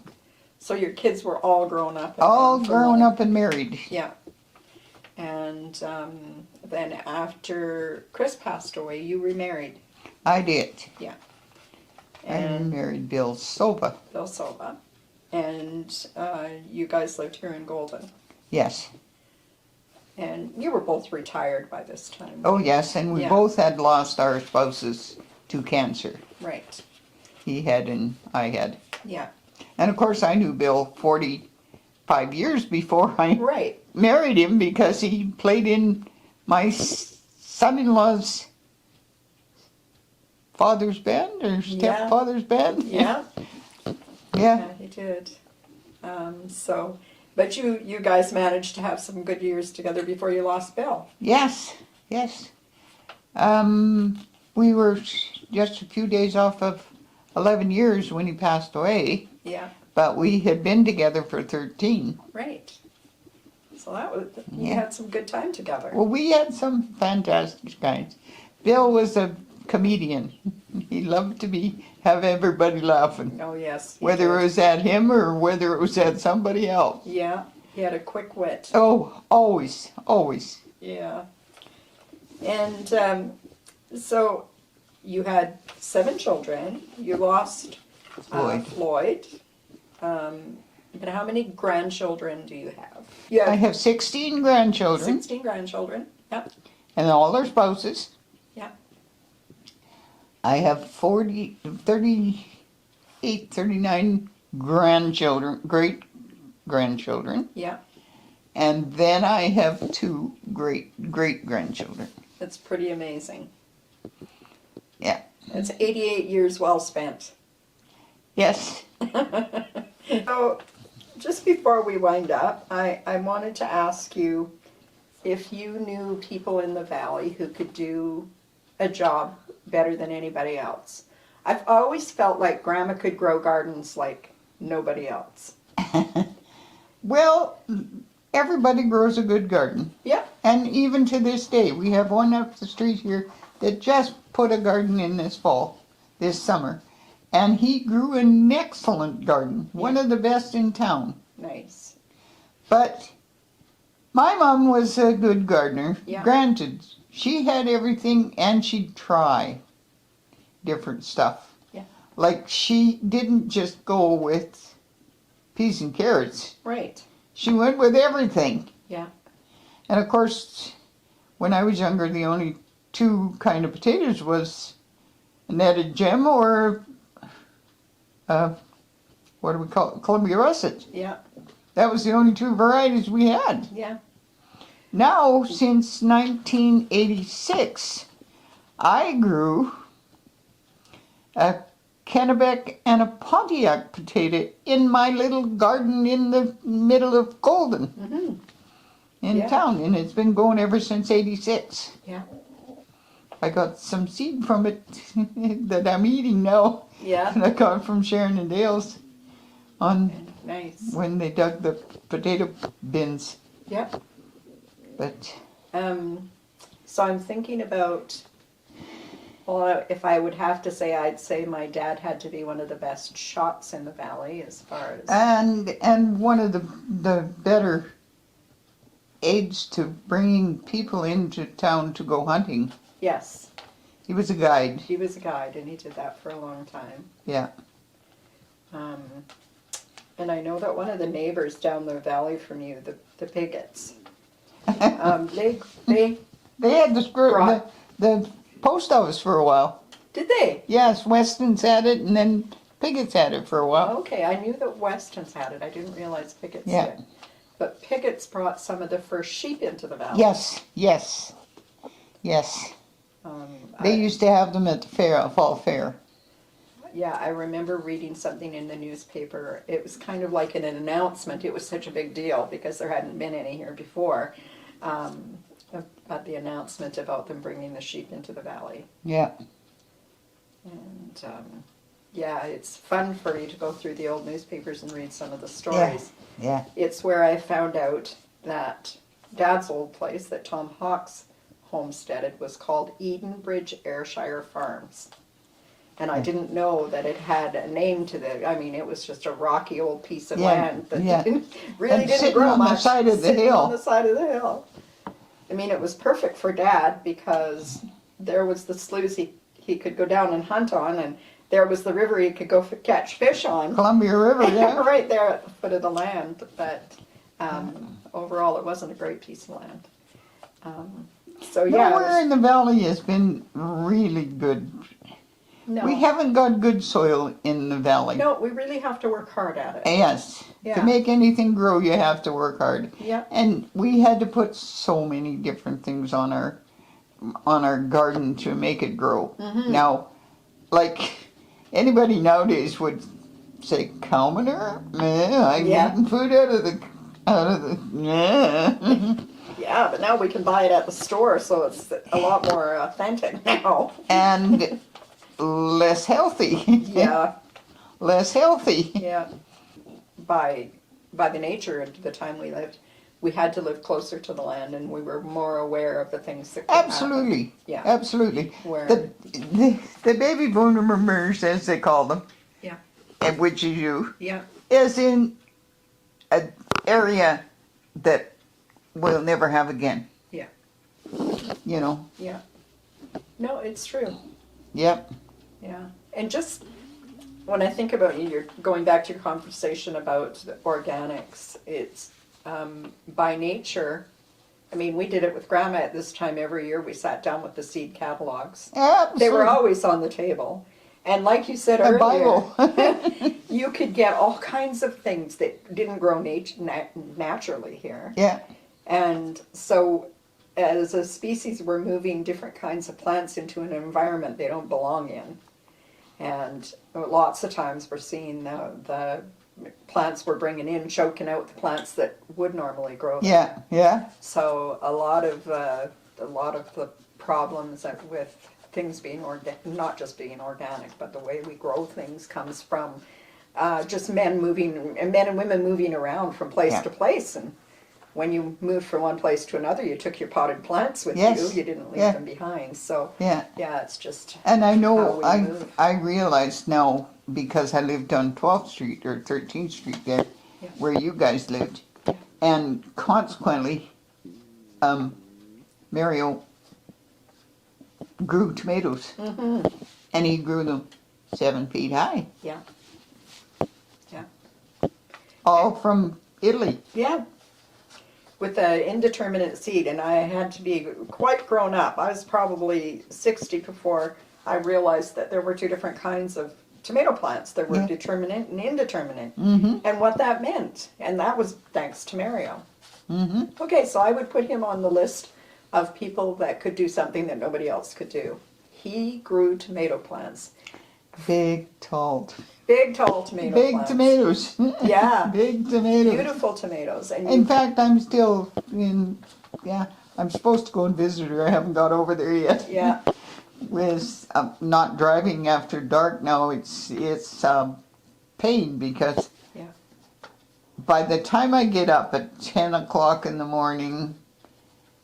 So your kids were all grown up. and
All
gone for
grown
life.
up and married.
Yeah. And then after Chris passed away, you remarried.
I did. I
And
married Bill Sova.
Bill Sova. And you guys lived here in Golden.
Yes.
And you were both retired by this time.
Oh, yes, and we
Yeah.
both had lost our spouses to cancer.
Right.
He had and I had.
Yeah.
And of course, I knew Bill 45 years before I
Right.
married him because he played in my son-in-law's father's band or stepfather's band.
Yeah.
Yeah.
Yeah, he did. But you guys managed to have some good years together before you lost Bill.
Yes. Yes. We were just a few days off of 11 years when he passed away,
Yeah.
but we had been together for 13.
Right. So you
Yeah.
had some good time together.
Well, we had some fantastic times. Bill was a comedian. He loved to have everybody laughing,
Oh yes. he
whether
did.
it was at him or whether it was at somebody else.
Yeah. He had a quick wit.
Oh, always, always.
Yeah. And so you had 7 children. You lost
Floyd.
But how many grandchildren do you have? You
I
have
have 16 grandchildren
16 grandchildren. Yep.
and all their spouses.
Yeah.
I have 38, 39 grandchildren, great grandchildren,
Yeah.
and then I have 2 great grandchildren.
That's pretty amazing.
Yeah.
It's 88 years well spent.
Yes.
So, just before we wind up, I wanted to ask you if you knew people in the valley who could do a job better than anybody else. I've always felt like Grandma could grow gardens like nobody else.
Well, everybody grows a good garden.
Yeah.
And even to this day, we have one up the street here that just put a garden in this summer. And he grew an excellent garden, one of the best in town.
Nice.
But my mom was a good gardener.
Yeah.
Granted, she had everything and she'd try different stuff.
Yeah.
Like she didn't just go with peas and carrots.
Right.
She went with everything.
Yeah.
And of course, when I was younger, the only 2 kind of potatoes was a netted gem or what do we call it? Columbia russet.
Yeah.
That was the only 2 varieties we had.
Yeah.
Now, since 1986, I grew a Kennebec and a Pontiac potato in my little garden in the middle of Golden
Mm-hmm.
in
Yeah.
town, and it's been going ever since 86.
Yeah.
I got some seed from it that I'm eating now
Yeah.
that I got from Sharon and Dale's on
Nice.
when they dug the potato bins.
Yep.
But
So I'm thinking about, well, if I would have to say, I'd say my dad had to be one of the best shots in the valley as far as.
and one of the better aids to bringing people into town to go hunting.
Yes,
He was a guide.
he was a guide, and he did that for a long time.
Yeah.
And I know that one of the neighbors down the valley from you, the Pigots, they
They had
Right.
the post office for a while.
did they?
Yes, Weston's had it, and then Pigot's had it for a while.
Okay, I knew that Weston's had it. I didn't realize Pigots
Yeah.
did. But Pigots brought some of the first sheep into the valley.
Yes, yes, yes. They
I-
used to have them at the fair, fall fair.
Yeah, I remember reading something in the newspaper. It was kind of like an announcement. It was such a big deal because there hadn't been any here before. About the announcement about them bringing the sheep into the valley.
Yeah.
And yeah, it's fun for you to go through the old newspapers and read some of the stories.
Yeah.
It's where I found out that Dad's old place that Tom Hawks homesteaded was called Edenbridge Ayrshire Farms. And I didn't know that it had a name to the, I mean, it was just a rocky old piece of
Yeah,
land that
yeah.
really
And
didn't
sitting
grow
on the
much.
side of the
Sitting
hill.
on the side of the hill. I mean, it was perfect for Dad because there was the sloughs he could go down and hunt on, and there was the river he could go catch fish on.
Columbia River, yeah.
Right there at the foot of the land. But overall, it wasn't a great piece of land. So yeah,
Nowhere in the valley has been really good.
no,
We haven't got good soil in the valley.
no, we really have to work hard at it.
Yes.
Yeah.
To make anything grow, you have to work hard.
Yeah.
And we had to put so many different things on our garden to make it grow.
Mm-hmm.
Now, like anybody nowadays would say, cow manure? I'm
Yeah.
getting food out of the.
Yeah, but now we can buy it at the store, so it's a lot more authentic now.
And less healthy.
Yeah,
Less healthy.
yeah. By the nature of the time we lived, we had to live closer to the land, and we were more aware of the things that could happen.
Absolutely.
Yeah.
Absolutely.
Where
The baby boomers, as they call them,
Yeah.
and which is you,
Yeah.
is in an area that we'll never have again.
Yeah.
You know.
Yeah. No, it's true.
Yep.
Yeah. And just when I think about you, you're going back to your conversation about the organics, it's by nature. I mean, we did it with Grandma at this time every year. We sat down with the seed catalogs.
Absolutely.
They were always on the table. And like you said
A
earlier,
Bible.
you could get all kinds of things that didn't grow naturally here.
Yeah.
And so as a species, we're moving different kinds of plants into an environment they don't belong in. And lots of times we're seeing the plants we're bringing in choking out the plants that would normally grow there.
Yeah. Yeah.
So a lot of the problems with things being not just being organic, but the way we grow things comes from just men and women moving around from place
Yeah.
to place. And when you moved from one place to another, you took your potted plants with
Yes.
you. You didn't leave
Yeah.
them behind. So
Yeah.
yeah, it's just
And I
How
know
we
I
move.
I realize now because I lived on 12th Street or 13th Street there,
Yeah.
where you guys lived, and consequently, Mario grew tomatoes, and he grew them 7 feet high,
yeah,
all from Italy.
yeah. With the indeterminate seed, and I had to be quite grown up. I was probably 60 before I realized that there were two different kinds of tomato plants. There were
Yeah.
determinate and indeterminate,
Mm-hmm.
and what that meant. And that was thanks to Mario.
Mm-hmm.
Okay, so I would put him on the list of people that could do something that nobody else could do. He grew tomato plants,
Big, tall,
big, tall tomato
big
plants.
tomatoes.
Yeah.
Big tomatoes.
Beautiful tomatoes, and
In fact, I'm still in. Yeah, I'm supposed to go and visit her. I haven't got over there yet.
yeah,
With not driving after dark now, it's pain because
yeah,
by the time I get up at 10 o'clock in the morning,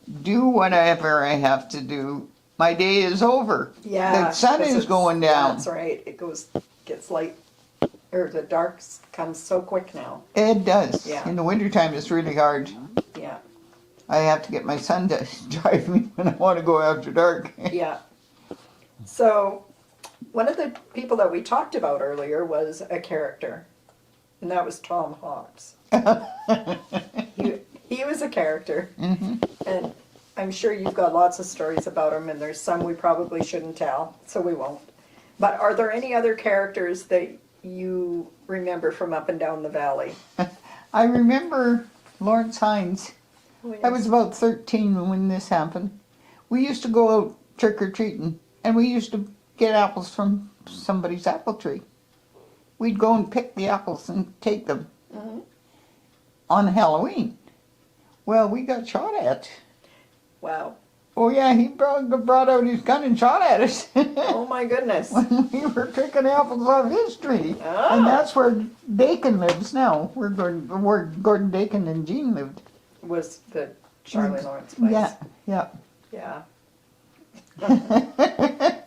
do whatever I have to do, my day is over.
Yeah.
The sun
'cause
is
it's-
going down.
That's right. It gets light, or the dark comes so quick now.
It does.
Yeah.
In the wintertime, it's really hard.
Yeah.
I have to get my son to drive me when I want to go after dark.
Yeah. So, one of the people that we talked about earlier was a character, and that was Tom Hawks. He was a character, and I'm sure you've got lots of stories about him, and there's some we probably shouldn't tell, so we won't. But are there any other characters that you remember from up and down the valley?
I remember Lawrence Hines.
Oh, yes.
I was about 13 when this happened. We used to go out trick-or-treating, and we used to get apples from somebody's apple tree. We'd go and pick the apples and take them on Halloween. Well, we got shot at.
Wow.
Oh yeah, he brought out his gun and shot at us
Oh my goodness.
when we were picking apples off his tree.
Oh.
And that's where Dakin lives now. Where Gordon Dakin and Jean lived.
Was the Charlie Lawrence place.
Yeah, yeah.
Yeah.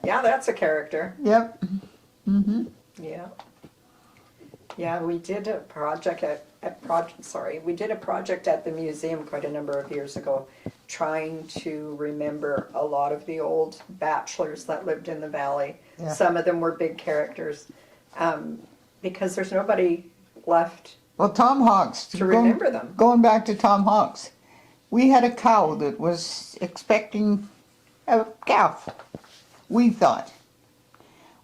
Yeah, that's a character.
Yep. Mm-hmm.
Yeah. Yeah, we did a project we did a project at the museum quite a number of years ago, trying to remember a lot of the old bachelors that lived in the valley.
Yeah.
Some of them were big characters, because there's nobody left
Well, Tom Hawks.
to remember them.
Going back to Tom Hawks, we had a cow that was expecting a calf, we thought.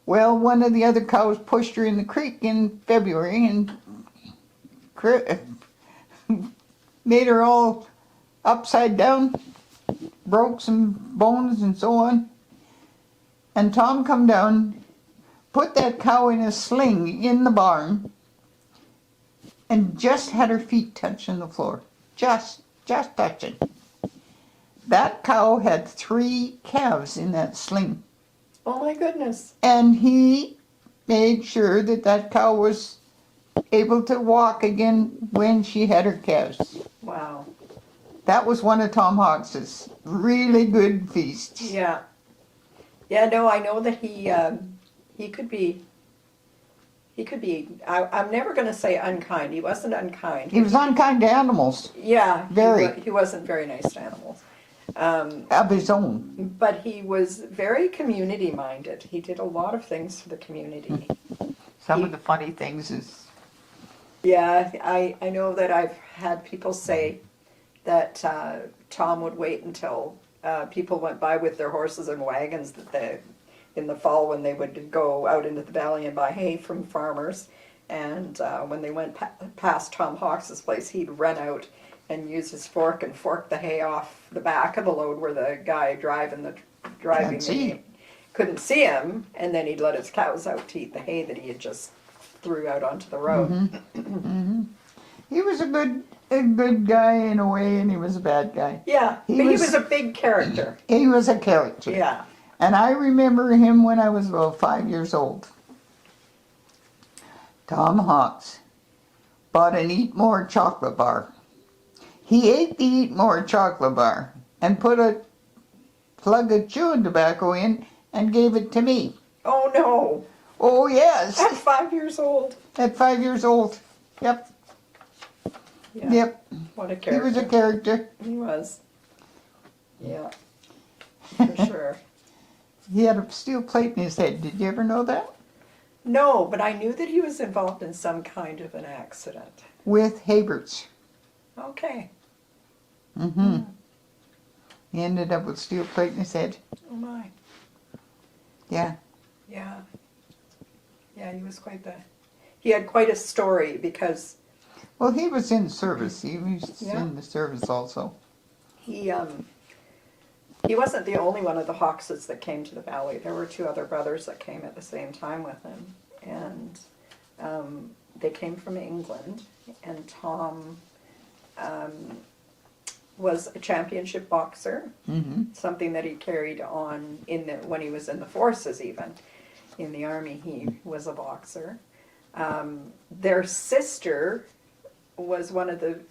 Well, one of the other cows pushed her in the creek in February and made her all upside down, broke some bones and so on. And Tom come down, put that cow in a sling in the barn, and just had her feet touching the floor. Just touching. That cow had 3 calves in that sling.
Oh my goodness.
And he made sure that that cow was able to walk again when she had her calves.
Wow.
That was one of Tom Hawks's really good feasts.
Yeah. Yeah, no, I know that he could be, I'm never going to say unkind. He wasn't unkind.
He was unkind to animals,
Yeah.
Very.
He wasn't very nice to animals.
of his own.
But he was very community minded. He did a lot of things for the community.
Some of the funny things is,
Yeah, I know that I've had people say that Tom would wait until people went by with their horses and wagons in the fall when they would go out into the valley and buy hay from farmers. And when they went past Tom Hawks's place, he'd run out and use his fork and fork the hay off the back of the load where the guy driving
Can't see.
couldn't see him, and then he'd let his cows out to eat the hay that he had just threw out onto the road.
he was a good guy in a way, and he was a bad guy.
Yeah,
He
but he
was-
was a big character.
He was a character.
Yeah.
And I remember him when I was about 5 years old. Tom Hawks bought an Eat More chocolate bar. He ate the Eat More chocolate bar and put a plug of chewing tobacco in and gave it to me.
Oh no!
Oh yes,
At 5 years old.
at 5 years old. Yep,
Yeah.
yep.
What a
He
character.
was a character.
He was. Yeah. For sure.
He had a steel plate in his head. Did you ever know that?
No, but I knew that he was involved in some kind of an accident.
With Habert's.
Okay.
Mm-hmm. He ended up with steel plate in his head.
Oh my.
Yeah.
Yeah. Yeah, he had quite a story because
Well, he was in service. He was
Yeah.
in the service also.
he wasn't the only one of the Hawkses that came to the valley. There were 2 other brothers that came at the same time with him, and they came from England. And Tom was a championship boxer, something that he carried on when he was in the forces. Even in the army, he was a boxer. Their sister was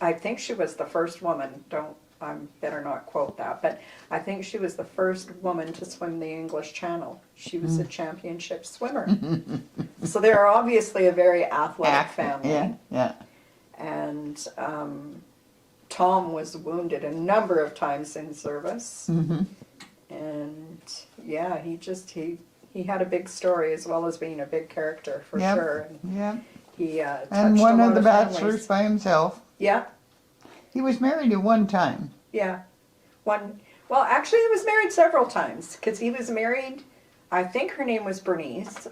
I think she was the first woman. Don't I better not quote that, but I think she was the first woman to swim the English Channel. She was a championship swimmer. So they're obviously a very athletic family.
Yeah, yeah.
And Tom was wounded a number of times in service.
Mm-hmm.
And yeah, he had a big story as well as being a big character for
Yep.
sure. And
Yeah.
he touched
And one
a lot
of the
families.
bachelors by himself.
Yeah,
He was married at one time.
yeah. Well, actually, he was married several times because he was married. I think her name was Bernice.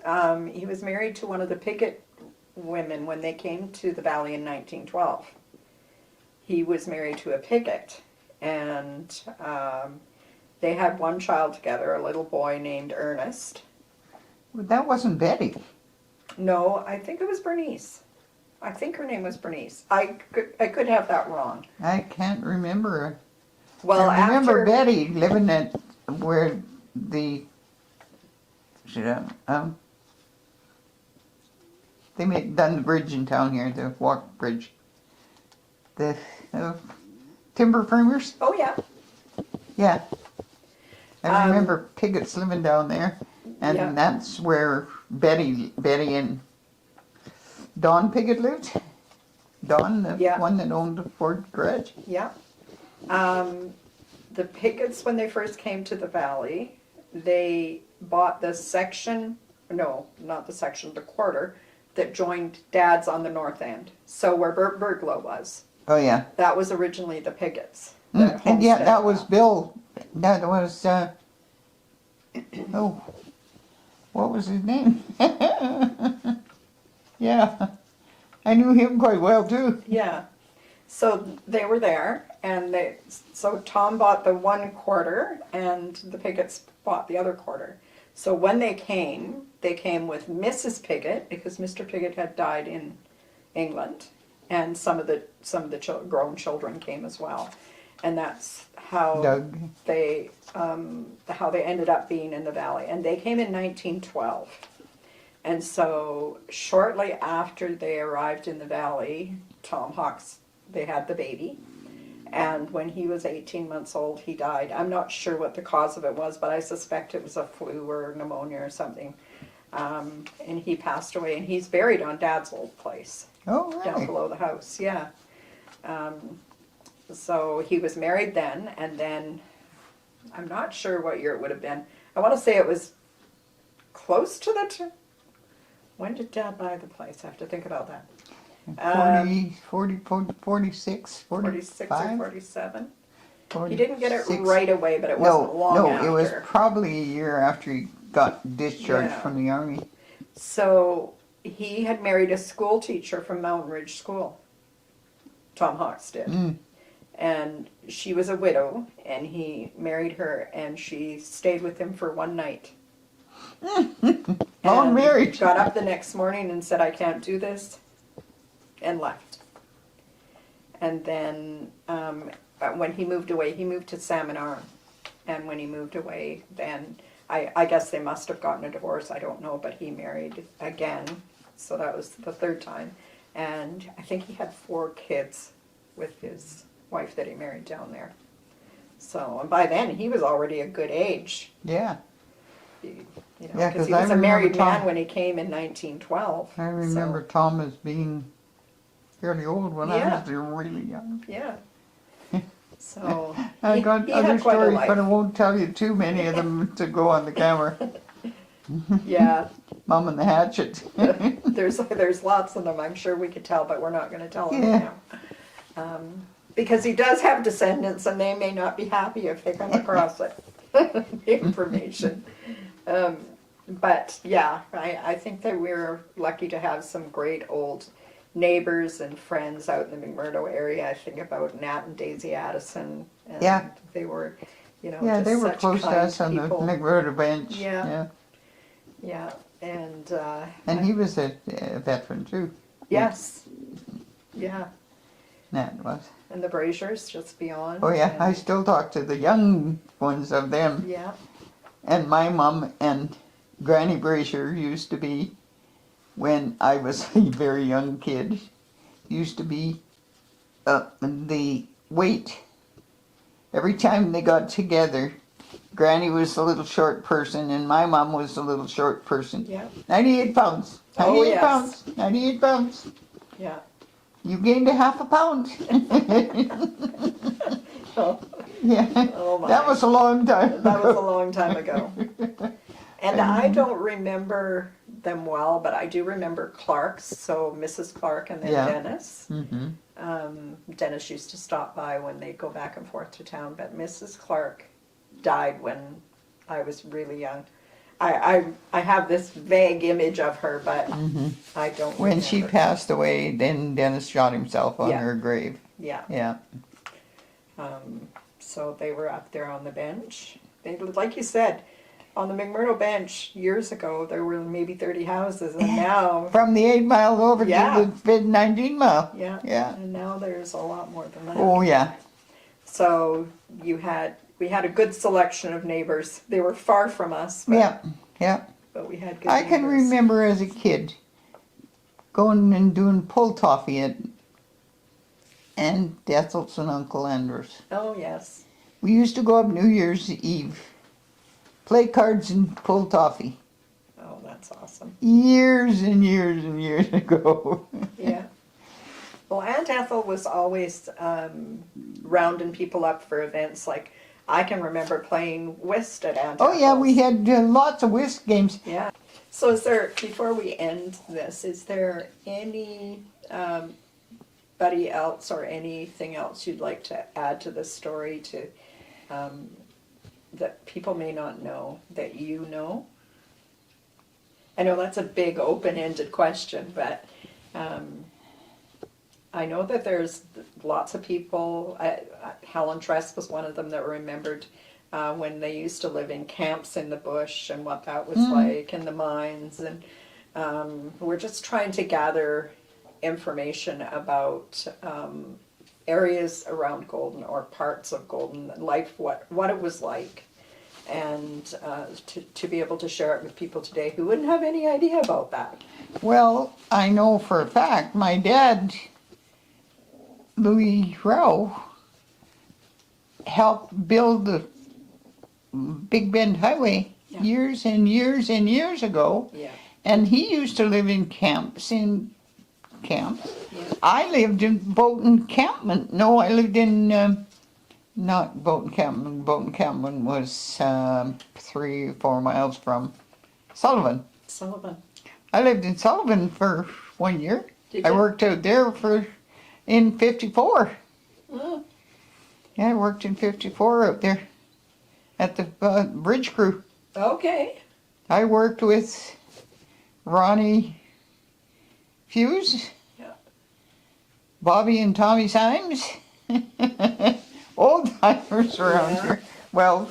He was married to one of the Piggott women when they came to the Valley in 1912. He was married to a Piggott, and they had one child together, a little boy named Ernest.
Well, that wasn't Betty.
No, I think it was Bernice. I think her name was Bernice. I could have that wrong.
I can't remember.
Well,
I remember
after
Betty living at where the they done the bridge in town here, the walk bridge. The timber framers.
oh yeah,
Yeah, I
Um,
remember Piggott's living down there, and
yeah.
that's where Betty and Don Piggott lived. Don, the
Yeah.
one that owned the Ford garage.
yeah. The Piggotts, when they first came to the Valley, they bought the section, no, not the section, the quarter, that joined Dad's on the north end. So where Bert Burglow was,
Oh yeah.
that was originally the Piggotts.
And yeah, that was Bill. That was oh, what was his name? Yeah, I knew him quite well too.
Yeah. So they were there, and so Tom bought the one quarter, and the Piggotts bought the other quarter. So when they came with Mrs. Piggott, because Mr. Piggott had died in England, and some of the grown children came as well, and that's how
Doug.
they ended up being in the Valley, and they came in 1912. And so shortly after they arrived in the Valley, Tom Hawks, they had the baby. And when he was 18 months old, he died. I'm not sure what the cause of it was, but I suspect it was a flu or pneumonia or something. And he passed away, and he's buried on Dad's old place
Oh
down
really?
below the house, yeah. So he was married then, and then I'm not sure what year it would have been. I want to say it was close to the... When did Dad buy the place? I have to think about that.
46,
46 or
45?
47. He didn't get it
46.
right away, but it wasn't long
No,
after.
it was probably a year after he got discharged
Yeah.
from the army.
So he had married a school teacher from Mountain Ridge School. Tom Hawks did.
Mm.
And she was a widow, and he married her, and she stayed with him for one night.
Long
And
marriage.
Got up the next morning and said, I can't do this, and left. And then when he moved away, he moved to Salmon Arm. And when he moved away, then I guess they must have gotten a divorce, I don't know, but he married again. So that was the third time. And I think he had 4 kids with his wife that he married down there. So, and by then he was already a good age.
Yeah,
You know,
Yeah,
because
'cause
he
I
was a
remember
married man
Tom-
when he came in 1912.
I remember Tom as being fairly old when I
Yeah.
was really young.
Yeah. So
I
he-
got
he
other
had quite a
stories,
life.
but I won't tell you too many of them to go on the camera.
Yeah,
Mom and the Hatchet.
there's lots of them. I'm sure we could tell, but we're not going to tell them
Yeah.
now. Because he does have descendants, and they may not be happy if they come across it, the information. But yeah, I think that we're lucky to have some great old neighbors and friends out in the McMurdo area. I think about Nat and Daisy Addison. And
Yeah.
they were,
Yeah,
just
they were
such
close to
kind
us on the
people.
McMurdo bench.
Yeah. Yeah, and
And he was a veteran too.
yes, yeah,
That was.
and the Braziers just beyond.
Oh yeah,
and-
I still talk to the young ones of them.
yeah,
And my mom and Granny Brazier used to be, when I was a very young kid, used to be the wait every time they got together, Granny was a little short person and my mom was a little short person.
Yeah.
98 pounds. 98
Oh, yes.
pounds. 98 pounds.
Yeah.
You gained a half a pound.
Oh,
Yeah.
oh my.
That was a long time
That was a
ago.
long time ago. And I don't remember them well, but I do remember Clark's, so Mrs. Clark and then
Yeah.
Dennis.
Mm-hmm.
Dennis used to stop by when they'd go back and forth to town, but Mrs. Clark died when I was really young. I have this vague image of her, but I don't
When
remember.
she passed away, then Dennis shot himself on
Yeah.
her grave.
Yeah.
Yeah.
So they were up there on the bench. They, like you said, on the McMurdo bench years ago, there were maybe 30 houses, and now,
From the 8 mile over
Yeah.
to the 19 mile.
yeah,
Yeah.
and now there's a lot more than that.
Oh, yeah.
So we had a good selection of neighbors. They were far from us, but,
Yeah. Yeah.
but we had good
I
neighbors.
can remember as a kid going and doing pull toffee at Aunt Ethel's and Uncle Andrew's.
Oh, yes.
We used to go up New Year's Eve, play cards and pull toffee.
Oh, that's awesome.
Years and years and years ago.
Yeah. Well, Aunt Ethel was always rounding people up for events. Like, I can remember playing whist at Aunt
Oh
Ethel's.
yeah, we had lots of whist games.
Yeah. So is there, before we end this, is there any buddy else or anything else you'd like to add to the story to that people may not know that you know? I know that's a big open-ended question, but I know that there's lots of people. Helen Tress was one of them that remembered when they used to live in camps in the bush and what that was like, and the mines. And we're just trying to gather information about areas around Golden or parts of Golden, life, what it was like, and to be able to share it with people today who wouldn't have any idea about that.
Well, I know for a fact my dad, Louis Rowe, helped build the Big Bend Highway
Yeah.
years and years and years ago.
Yeah.
And he used to live in camps.
Yeah.
I lived in Bolton Campment. No, I lived in, not Bolton Campment. Bolton Campment was 3 or 4 miles from Sullivan.
Sullivan.
I lived in Sullivan for 1 year.
Did
I
you?
worked out there in 54.
Oh,
Yeah, I worked in 54 out there at the bridge crew.
okay.
I worked with Ronnie Hughes,
Yeah.
Bobby and Tommy Symes, old timers around
Yeah.
here. Well,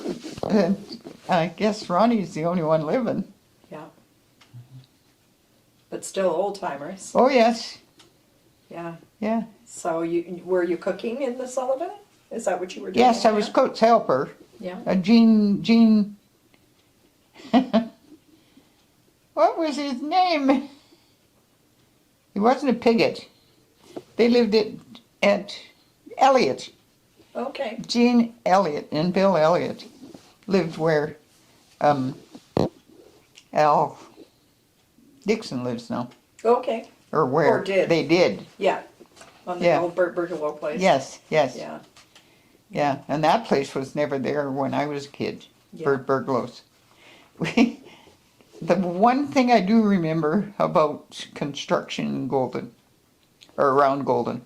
I guess Ronnie's the only one living.
Yeah. But still old timers.
Oh yes,
Yeah.
yeah.
So were you cooking in the Sullivan? Is that what you were doing?
Yes, I was
there?
cook's helper.
Yeah.
Gene. What was his name? He wasn't a Piggott. They lived at Elliott.
Okay.
Gene Elliott and Bill Elliott lived where Al Dixon lives now.
Okay.
Or where
Or did.
they did.
Yeah. On the
Yeah.
old Bert Bergelow place.
Yes, yes.
Yeah.
Yeah, and that place was never there when I was a kid.
Yeah.
Bert Bergelow's. The one thing I do remember about construction in Golden, or around Golden,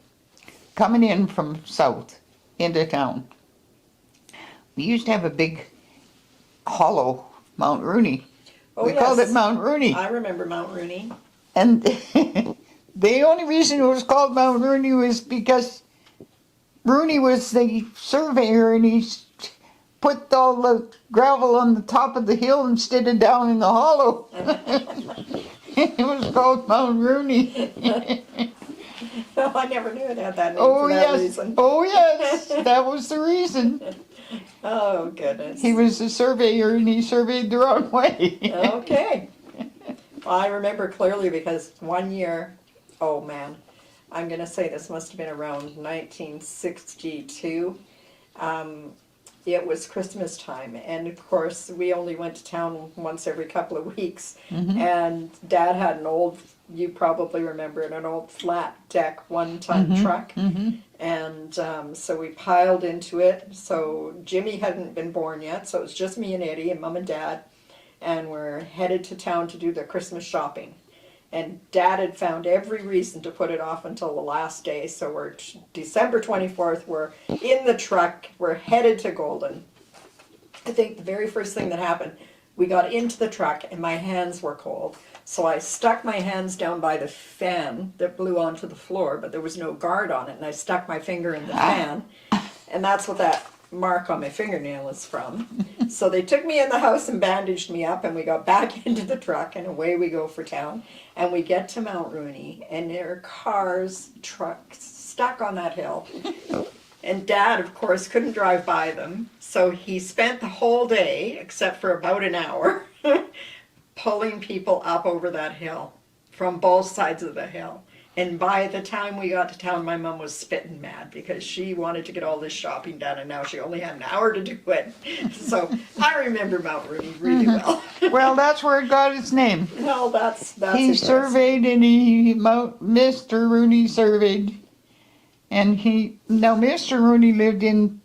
coming in from south into town, we used to have a big hollow, Mount Rooney.
Oh,
We called it
yes.
Mount Rooney.
I remember Mount Rooney.
And the only reason it was called Mount Rooney was because Rooney was the surveyor and he put all the gravel on the top of the hill instead of down in the hollow. It was called Mount Rooney.
Oh, I never knew it had that name
Oh
for that
yes,
reason.
oh yes, that was the reason.
Oh, goodness.
He was a surveyor and he surveyed the wrong way.
Okay. Well, I remember clearly because one year, oh man, I'm going to say this must have been around 1962. it was Christmas time, and of course we only went to town once every couple of weeks. And Dad had an old, you probably remember it, an old flat deck 1-ton truck. And so we piled into it. So Jimmy hadn't been born yet, so it was just me and Eddie and Mom and Dad, and we're headed to town to do the Christmas shopping. And Dad had found every reason to put it off until the last day. So we're December 24th, we're in the truck, we're headed to Golden. I think the very first thing that happened, we got into the truck and my hands were cold. So I stuck my hands down by the fan that blew onto the floor, but there was no guard on it. And I stuck my finger in the fan. And that's what that mark on my fingernail is from. So they took me in the house and bandaged me up, and we got back into the truck, and away we go for town. And we get to Mount Rooney, and there are cars, trucks stuck on that hill. And Dad, of course, couldn't drive by them, so he spent the whole day, except for about an hour, pulling people up over that hill from both sides of the hill. And by the time we got to town, my mom was spitting mad because she wanted to get all this shopping done, and now she only had an hour to do it. So I remember Mount Rooney really well.
Well, that's where it got its name.
Well, that's
He
it.
surveyed, and Mr. Rooney surveyed. And Mr. Rooney lived in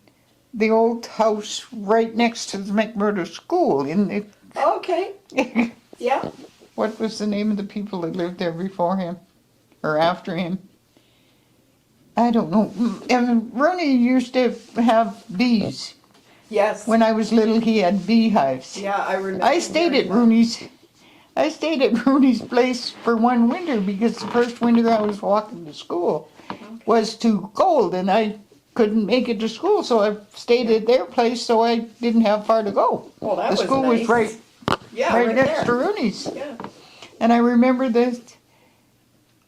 the old house right next to the McMurdo School.
Okay, yeah.
What was the name of the people that lived there before him? Or after him? I don't know. And Rooney used to have bees.
Yes.
When I was little, he had beehives.
Yeah, I remember.
I stayed at Rooney's place for one winter because the first winter I was walking to school was too cold and I couldn't make it to school, so I stayed at their place so I didn't have far to go.
Well, that
the
was
school
nice.
was right
right
next
there.
to Rooney's.
Yeah.
And I remember the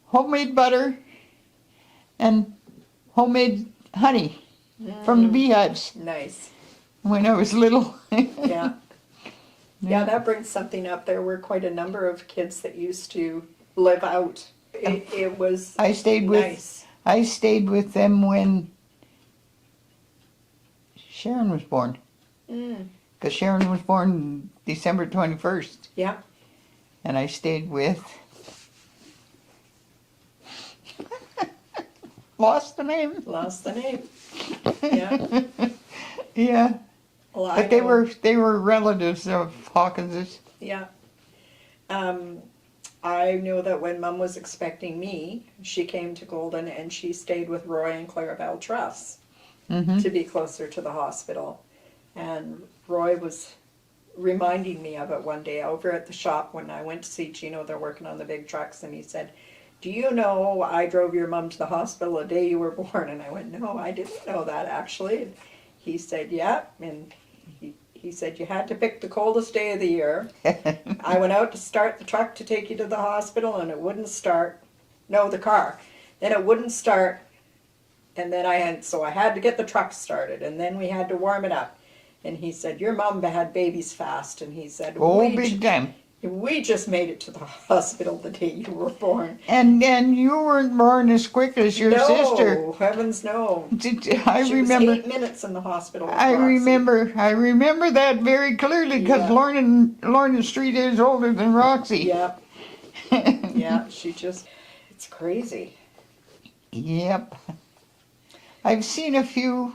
homemade butter and homemade honey from the beehives
Nice.
when I was little.
Yeah. Yeah, that brings something up. There were quite a number of kids that used to live out. It was
I stayed with them when Sharon was born. Because Sharon was born December 21st.
Yeah.
And I stayed with... Lost the name.
Yeah.
Yeah.
Well,
But they were relatives of Hawkins's.
Yeah. I know that when Mum was expecting me, she came to Golden and she stayed with Roy and Clarabelle Truss to be closer to the hospital. And Roy was reminding me of it one day over at the shop when I went to see Gino. They're working on the big trucks, and he said, "Do you know I drove your mum to the hospital the day you were born?" And I went, "No, I didn't know that actually." And he said, "Yeah," and he said, "You had to pick the coldest day of the year. I went out to start the truck to take you to the hospital, and it wouldn't start. No, the car. Then it wouldn't start, and then I had to get the truck started, and then we had to warm it up." And he said, "Your mum had babies fast," and he said,
Big time.
We just made it to the hospital the day you were born."
And you weren't born as quick as your sister.
No, heavens no.
I
She
remember.
was 8 minutes in the hospital. with
I
Roxy.
remember that very clearly because
Yeah.
Lorna's 3 days older than Roxy.
Yep. Yeah, it's crazy.
Yep. I've seen a few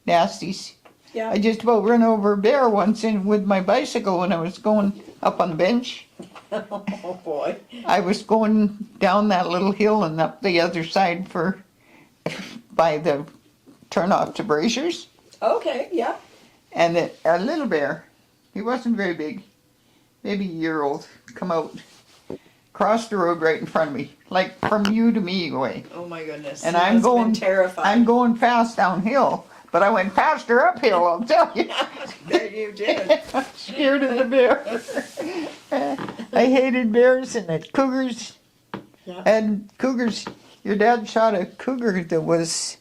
nasties.
Yeah.
I just about ran over a bear once with my bicycle when I was going up on the bench.
Oh boy.
I was going down that little hill and up the other side by the turnoff to Braziers.
Okay, yeah.
And a little bear, he wasn't very big, maybe a year old, come out, crossed the road right in front of me, like from you to me away.
Oh my goodness.
And
You must have been terrified.
I'm going fast downhill, but I went faster uphill, I'll tell you.
There you did.
I'm scared of the bear. I hated bears and cougars.
Yeah.
And cougars, your dad shot a cougar that was,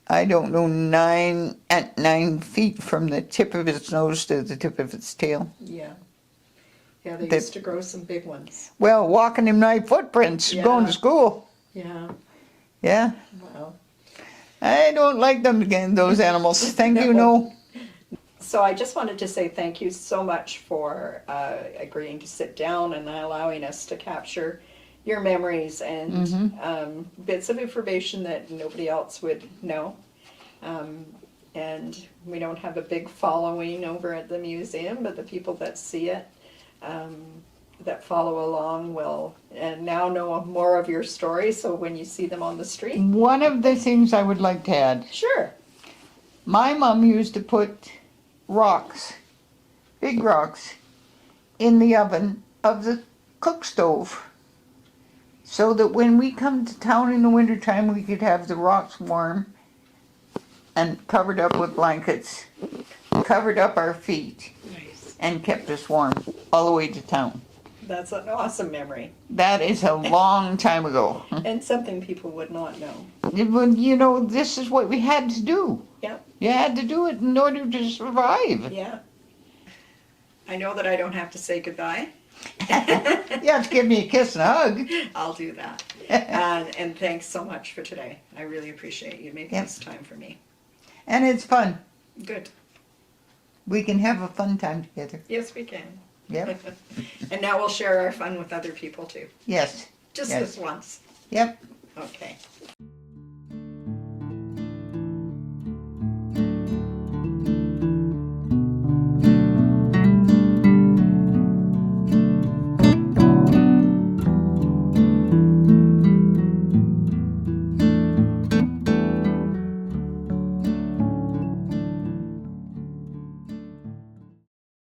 I don't know, 9 feet from the tip of its nose to the tip of its tail.
Yeah. Yeah, they used to grow some big ones.
Well, walking in my footprints,
Yeah.
going to school.
Yeah.
Yeah.
Wow.
I don't like them again, those animals. Thank you, no.
So I just wanted to say thank you so much for agreeing to sit down and allowing us to capture your memories and bits of information that nobody else would know. And we don't have a big following over at the museum, but the people that see it, that follow along will now know more of your story, so when you see them on the street.
One of the things I would like to add,
Sure.
my mom used to put rocks, big rocks, in the oven of the cook stove so that when we come to town in the wintertime we could have the rocks warm and covered up with blankets, covered up our feet,
Nice.
and kept us warm all the way to town.
That's an awesome memory.
That is a long time ago.
And something people would not know.
But, you know, this is what we had to do.
Yep.
You had to do it in order to survive.
Yeah. I know that I don't have to say goodbye.
You have to give me a kiss and a hug.
I'll do that. And thanks so much for today. I really appreciate you making
Yep.
this time for me.
And it's fun.
Good.
We can have a fun time together.
Yes, we can.
Yep.
And now we'll share our fun with other people too.
Yes.
Just
Yes.
this once.
Yep.
Okay.